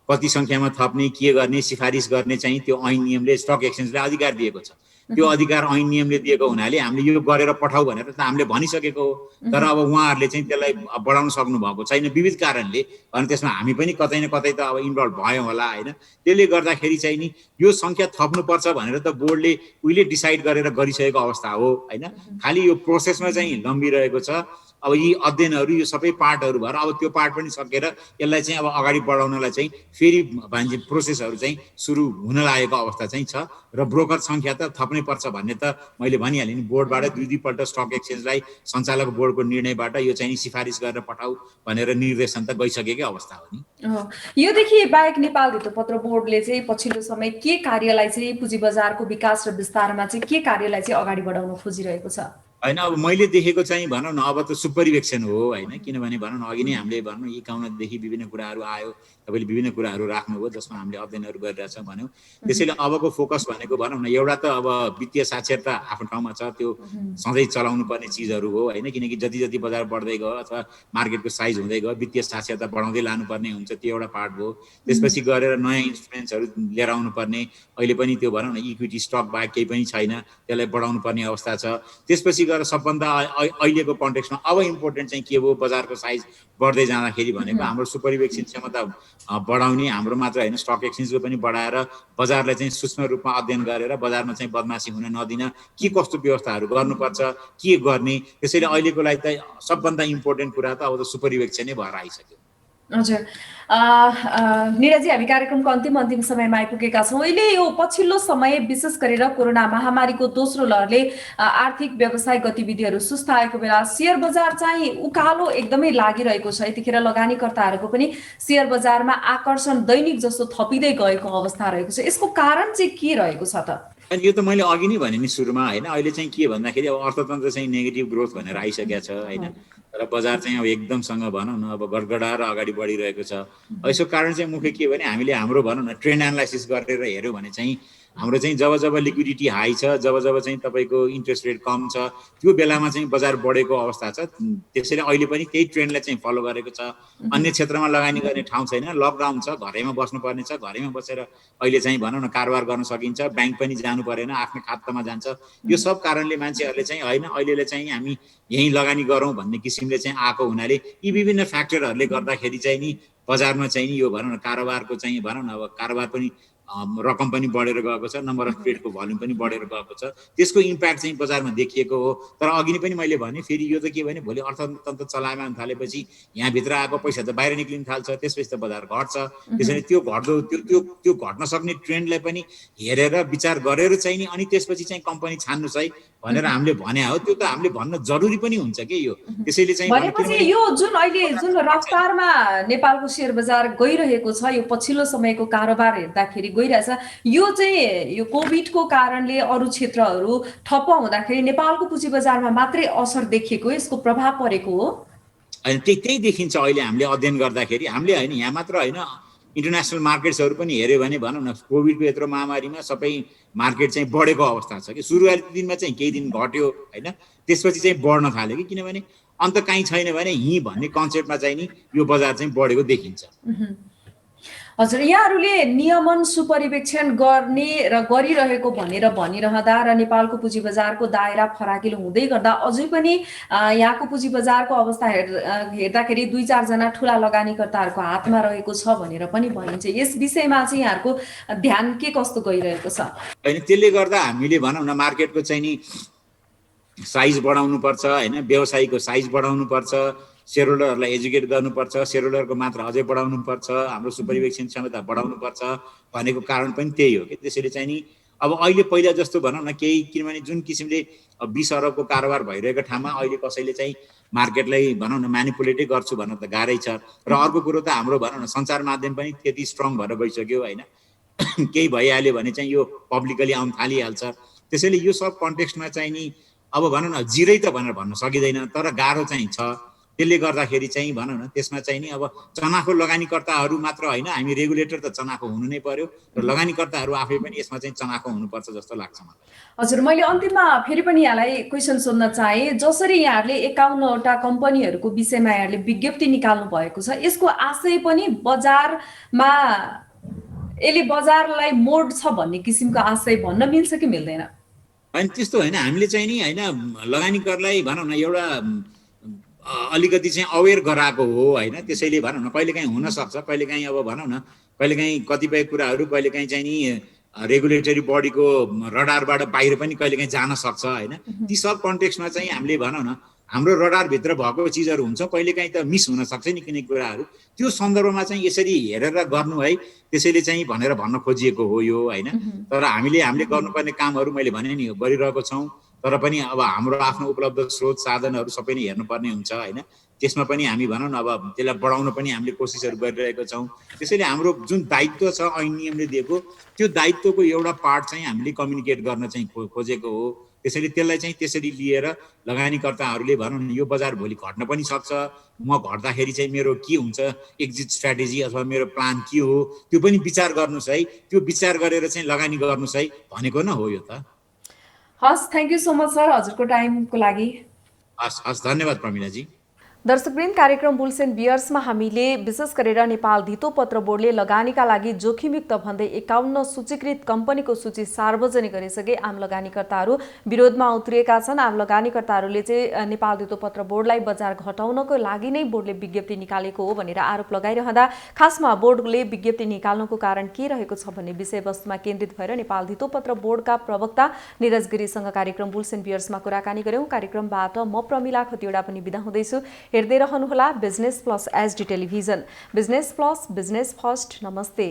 [SPEAKER 2] कति सङ्ख्यामा थप्ने के गर्ने सिफारिस गर्ने चाहिँ त्यो ऐन नियमले स्टक एक्सचेन्जलाई अधिकार दिएको छ। त्यो अधिकार ऐन नियमले दिएको हुनाले हामीले यो गरेर पठाऊ भनेर त हामीले भनिसकेको हो। तर अब उहाँहरूले चाहिँ त्यसलाई बढाउन सक्नु भएको छैन विविध कारणले। अनि त्यसमा हामी पनि कतै न कतै त अब इन्भल्भ भयौँ होला होइन। त्यसले गर्दाखेरि चाहिँ नि यो सङ्ख्या थप्नुपर्छ भनेर त बोर्डले उहिले डिसाइड गरेर गरिसकेको अवस्था हो होइन। खालि यो प्रोसेसमा चाहिँ लम्बिरहेको छ। अब यी अध्ययनहरू यो सबै पार्टहरू भएर अब त्यो पार्ट पनि सकेर यसलाई चाहिँ अब अगाडि बढाउनलाई चाहिँ फेरि भन्छ प्रोसेसहरू चाहिँ सुरु हुन लागेको अवस्था चाहिँ छ। र ब्रोकर सङ्ख्या त थप्नै पर्छ भन्ने त मैले भनिहालेँ नि। बोर्डबाट दुईपल्ट स्टक एक्सचेन्जलाई सञ्चालक बोर्डको निर्णयबाट यो चाहिँ सिफारिस गरेर पठाऊ भनेर निर्देशन त गइसकेकै अवस्था हो नि।
[SPEAKER 1] योदेखि बाहेक नेपाल धितोपत्र बोर्डले चाहिँ पछिल्लो समय के कार्यलाई चाहिँ पुँजी बजारको विकास र विस्तारमा चाहिँ के कार्यलाई चाहिँ अगाडि बढाउन खोजिरहेको छ?
[SPEAKER 2] होइन अब मैले देखेको चाहिँ भनौँ न अब त सुपरिवेक्षण हो होइन। किनभने भनौँ न अघि नै हामीले भनौँ 51देखि विभिन्न कुराहरू आयो, तपाईँले विभिन्न कुराहरू राख्नुभयो जसमा हामीले अध्ययनहरू गरिरहेछौँ भन्यौँ। त्यसैले अबको फोकस भनेको भनौँ न एउटा त अब वित्तीय साक्षरता आफ्नो ठाउँमा छ, त्यो सधैँ चलाउनु पर्ने चिजहरू हो होइन। किनकि जति जति बजार बढ्दै गयो अथवा मार्केटको साइज हुँदै गयो वित्तीय साक्षरता बढाउँदै लानुपर्ने हुन्छ, त्यो एउटा पार्ट भयो। त्यसपछि गरेर नयाँ इन्स्ट्रुमेन्ट्सहरू लिएर आउनुपर्ने, अहिले पनि त्यो भनौँ न इक्विटी स्टक बाहेक केही पनि छैन, त्यसलाई बढाउनु पर्ने अवस्था छ। त्यसपछि गएर सबभन्दा अहिलेको कन्टेक्स्टमा अब इम्पोर्टेन्ट चाहिँ के हो, बजारको साइज बढ्दै जाँदाखेरि भनेको हाम्रो सुपरिवेक्षण क्षमता बढाउने, हाम्रो मात्र होइन स्टक एक्सचेन्जको पनि बढाएर बजारलाई चाहिँ सूक्ष्म रूपमा अध्ययन गरेर बजारमा चाहिँ बदमासी हुन नदिन के कस्तो व्यवस्थाहरू गर्नुपर्छ, के गर्ने। त्यसैले अहिलेको लागि त सबभन्दा इम्पोर्टेन्ट कुरा त अब त सुपरिवेक्षणै भएर आइसक्यो।
[SPEAKER 1] हजुर निराजी, हामी कार्यक्रमको अन्तिम समयमा आइपुगेका छौँ। अहिले यो पछिल्लो समय विशेष गरेर कोरोना महामारीको दोस्रो लहरले आर्थिक व्यवसायिक गतिविधिहरू सुस्ताएको बेला शेयर बजार चाहिँ उकालो एकदमै लागिरहेको छ। यतिखेर लगानीकर्ताहरूको पनि शेयर बजारमा आकर्षण दैनिक जस्तो थपिँदै गएको अवस्था रहेको छ। यसको कारण चाहिँ के रहेको छ त?
[SPEAKER 2] अनि यो त मैले अघि नै भने नि सुरुमा होइन। अहिले चाहिँ के भन्दाखेरि अब अर्थतन्त्र चाहिँ नेगेटिभ ग्रोथ भनेर आइसकेको छ होइन। र बजार चाहिँ अब एकदमसँग भनौँ न अब गडगडाएर अगाडि बढिरहेको छ। यसको कारण चाहिँ मुख्य के भने हामीले हाम्रो भनौँ न ट्रेन्ड एनालाइसिस गरेर हेऱ्यौँ भने चाहिँ हाम्रो चाहिँ जब लिक्विडिटी हाई छ, जब चाहिँ तपाईँको इन्ट्रेस्ट रेट कम छ, त्यो बेलामा चाहिँ बजार बढेको अवस्था छ। त्यसैले अहिले पनि त्यही ट्रेन्डलाई चाहिँ फलो गरेको छ। अन्य क्षेत्रमा लगानी गर्ने ठाउँ छैन, लकडाउन छ, घरैमा बस्नुपर्ने छ। घरैमा बसेर अहिले चाहिँ भनौँ न कारोबार गर्न सकिन्छ, ब्याङ्क पनि जानु परेन, आफ्नो खातामा जान्छ। यो सब कारणले मान्छेहरूले चाहिँ होइन अहिलेले चाहिँ हामी यहीँ लगानी गरौँ भन्ने किसिमले चाहिँ आएको हुनाले यी विभिन्न फ्याक्टरहरूले गर्दाखेरि चाहिँ नि बजारमा चाहिँ नि यो भनौँ न कारोबारको चाहिँ भनौँ न अब कारोबार पनि रकम पनि बढेर गएको छ, नम्बर अफ ट्रेडको भल्युम पनि बढेर गएको छ। त्यसको इम्प्याक्ट चाहिँ बजारमा देखिएको हो। तर अघि नै पनि मैले भने फेरि यो त के भने भोलि अर्थतन्त्र चलायमान थालेपछि यहाँभित्र आएको पैसा त बाहिर निक्लिन थाल्छ, त्यसपछि त बजार घट्छ। त्यसैले त्यो घट्दो त्यो घट्न सक्ने ट्रेन्डलाई पनि हेरेर विचार गरेर चाहिँ नि अनि त्यसपछि चाहिँ कम्पनी छान्नुहोस् है भनेर हामीले भने हो। त्यो त हामीले भन्न जरुरी पनि हुन्छ के यो। त्यसैले चाहिँ
[SPEAKER 1] भनेपछि यो जुन अहिले जुन रफ्तारमा नेपालको शेयर बजार गइरहेको छ, यो पछिल्लो समयको कारोबार हेर्दाखेरि गइरहेछ, यो चाहिँ यो कोभिडको कारणले अरू क्षेत्रहरू ठप्प हुँदाखेरि नेपालको पुँजी बजारमा मात्रै असर देखिएको, यसको प्रभाव परेको हो?
[SPEAKER 2] अनि त्यही देखिन्छ अहिले हामीले अध्ययन गर्दाखेरि। हामीले होइन यहाँ मात्र होइन इन्टरनेसनल मार्केट्सहरू पनि हेऱ्यो भने भनौँ न कोभिडको यत्रो महामारीमा सबै मार्केट चाहिँ बढेको अवस्था छ कि। सुरुवाती दिनमा चाहिँ केही दिन घट्यो होइन, त्यसपछि चाहिँ बढ्न थाल्यो कि। किनभने अन्त कहीँ छैन भने यहीँ भन्ने कन्सेप्टमा चाहिँ नि यो बजार चाहिँ बढेको देखिन्छ।
[SPEAKER 1] हजुर, यहाँहरूले नियमन सुपरिवेक्षण गर्ने र गरिरहेको भनेर भनिरहँदा र नेपालको पुँजी बजारको दायरा फराकिलो हुँदै गर्दा अझै पनि यहाँको पुँजी बजारको अवस्था हेर्दाखेरि 2-4 जना ठुला लगानीकर्ताहरूको हातमा रहेको छ भनेर पनि भनिन्छ। यस विषयमा चाहिँ यहाँहरूको ध्यान के कस्तो गइरहेको छ?
[SPEAKER 2] होइन, त्यसले गर्दा हामीले भनौँ न मार्केटको चाहिँ नि साइज बढाउनुपर्छ होइन, व्यवसायीको साइज बढाउनुपर्छ, सेयरहोल्डरहरूलाई एजुकेट गर्नुपर्छ, सेयरहोल्डरको मात्रा अझै बढाउनुपर्छ, हाम्रो सुपरिवेक्षण क्षमता बढाउनुपर्छ भनेको कारण पनि त्यही हो कि त्यसैले चाहिँ नि अब अहिले पहिला जस्तो भनौँ न केही, किनभने जुन किसिमले 20 अरबको कारोबार भइरहेको ठाउँमा अहिले कसैले चाहिँ मार्केटलाई भनौँ न म्यानिपुलेटै गर्छु भन्न त गाह्रै छ। र अर्को कुरो त हाम्रो भनौँ न सञ्चार माध्यम पनि त्यति स्ट्रङ भएर गइसक्यो होइन, केही भइहाल्यो भने चाहिँ यो पब्लिकली आउन थालिहाल्छ। त्यसैले यो सब कन्टेक्स्टमा चाहिँ नि अब भनौँ न जिरै त भनेर भन्न सकिँदैन, तर गाह्रो चाहिँ छ। त्यसले गर्दाखेरि चाहिँ भनौँ न त्यसमा चाहिँ नि अब चनाखो लगानीकर्ताहरू मात्र होइन, हामी रेगुलेटर त चनाखो हुनु नै पर्यो र लगानीकर्ताहरू आफै पनि यसमा चाहिँ चनाखो हुनुपर्छ जस्तो लाग्छ मलाई।
[SPEAKER 1] हजुर, मैले अन्तिममा फेरि पनि यहाँलाई क्वेसन सोध्न चाहे, जसरी यहाँहरूले 51वटा कम्पनीहरूको विषयमा यहाँहरूले विज्ञप्ति निकाल्नु भएको छ, यसको आशय पनि बजारमा यसले बजारलाई मोड्छ भन्ने किसिमको आशय भन्न मिल्छ कि मिल्दैन?
[SPEAKER 2] होइन, त्यस्तो होइन। हामीले चाहिँ नि होइन लगानीकरलाई भनौँ न एउटा अलिकति चाहिँ अवेर गराएको हो होइन, त्यसैले भनौँ न कहिलेकाहीँ हुनसक्छ, कहिलेकाहीँ अब भनौँ न कहिलेकाहीँ कतिपय कुराहरू कहिलेकाहीँ चाहिँ नि रेगुलेटरी बडीको रडारबाट बाहिर पनि कहिलेकाहीँ जान सक्छ होइन। ती सब कन्टेक्स्टमा चाहिँ हामीले भनौँ न हाम्रो रडारभित्र भएको चिजहरू हुन्छ, कहिलेकाहीँ त मिस हुनसक्छ नि कुनै कुराहरू, त्यो सन्दर्भमा चाहिँ यसरी हेरेर गर्नु है, त्यसैले चाहिँ भनेर भन्न खोजिएको हो यो होइन। तर हामीले गर्नुपर्ने कामहरू मैले भने नि गरिरहेको छौँ, तर पनि अब हाम्रो आफ्नो उपलब्ध स्रोत साधनहरू सबै नै हेर्नुपर्ने हुन्छ होइन। त्यसमा पनि हामी भनौँ न अब त्यसलाई बढाउन पनि हामीले कोसिसहरू गरिरहेको छौँ। त्यसैले हाम्रो जुन दायित्व छ ऐन नियमले दिएको, त्यो दायित्वको एउटा पार्ट चाहिँ हामीले कम्युनिकेट गर्न चाहिँ खोजेको हो। त्यसैले त्यसलाई चाहिँ त्यसरी लिएर लगानीकर्ताहरूले भनौँ न यो बजार भोलि घट्न पनि सक्छ, म घट्दाखेरि चाहिँ मेरो के हुन्छ एक्जिट स्ट्राटेजी अथवा मेरो प्लान के हो त्यो पनि विचार गर्नुहोस् है, त्यो विचार गरेर चाहिँ लगानी गर्नुहोस् है भनेको न हो यो त।
[SPEAKER 1] हस्, thank you so much sir हजुरको टाइमको लागि।
[SPEAKER 2] हस्, धन्यवाद प्रमिलाजी।
[SPEAKER 1] दर्शकवृन्द, कार्यक्रम बुल्स एन्ड बियर्समा हामीले विशेष गरेर नेपाल धितोपत्र बोर्डले लगानीका लागि जोखिमयुक्त भन्दै 51 सूचीकृत कम्पनीको सूची सार्वजनिक गरिसके आम लगानीकर्ताहरू विरोधमा उत्रिएका छन्। आम लगानीकर्ताहरूले चाहिँ नेपाल धितोपत्र बोर्डलाई बजार घटाउनको लागि नै बोर्डले विज्ञप्ति निकालेको हो भनेर आरोप लगाइरहँदा खासमा बोर्डले विज्ञप्ति निकाल्नुको कारण के रहेको छ भन्ने विषयवस्तुमा केन्द्रित भएर नेपाल धितोपत्र बोर्डका प्रवक्ता निरज गिरीसँग कार्यक्रम बुल्स एन्ड बियर्समा कुराकानी गर्यौं। कार्यक्रमबाट म प्रमिला खतिवडा पनि बिदा हुँदैछु। हेर्दै रहनुहोला business plus HD television. Business plus, business first. नमस्ते।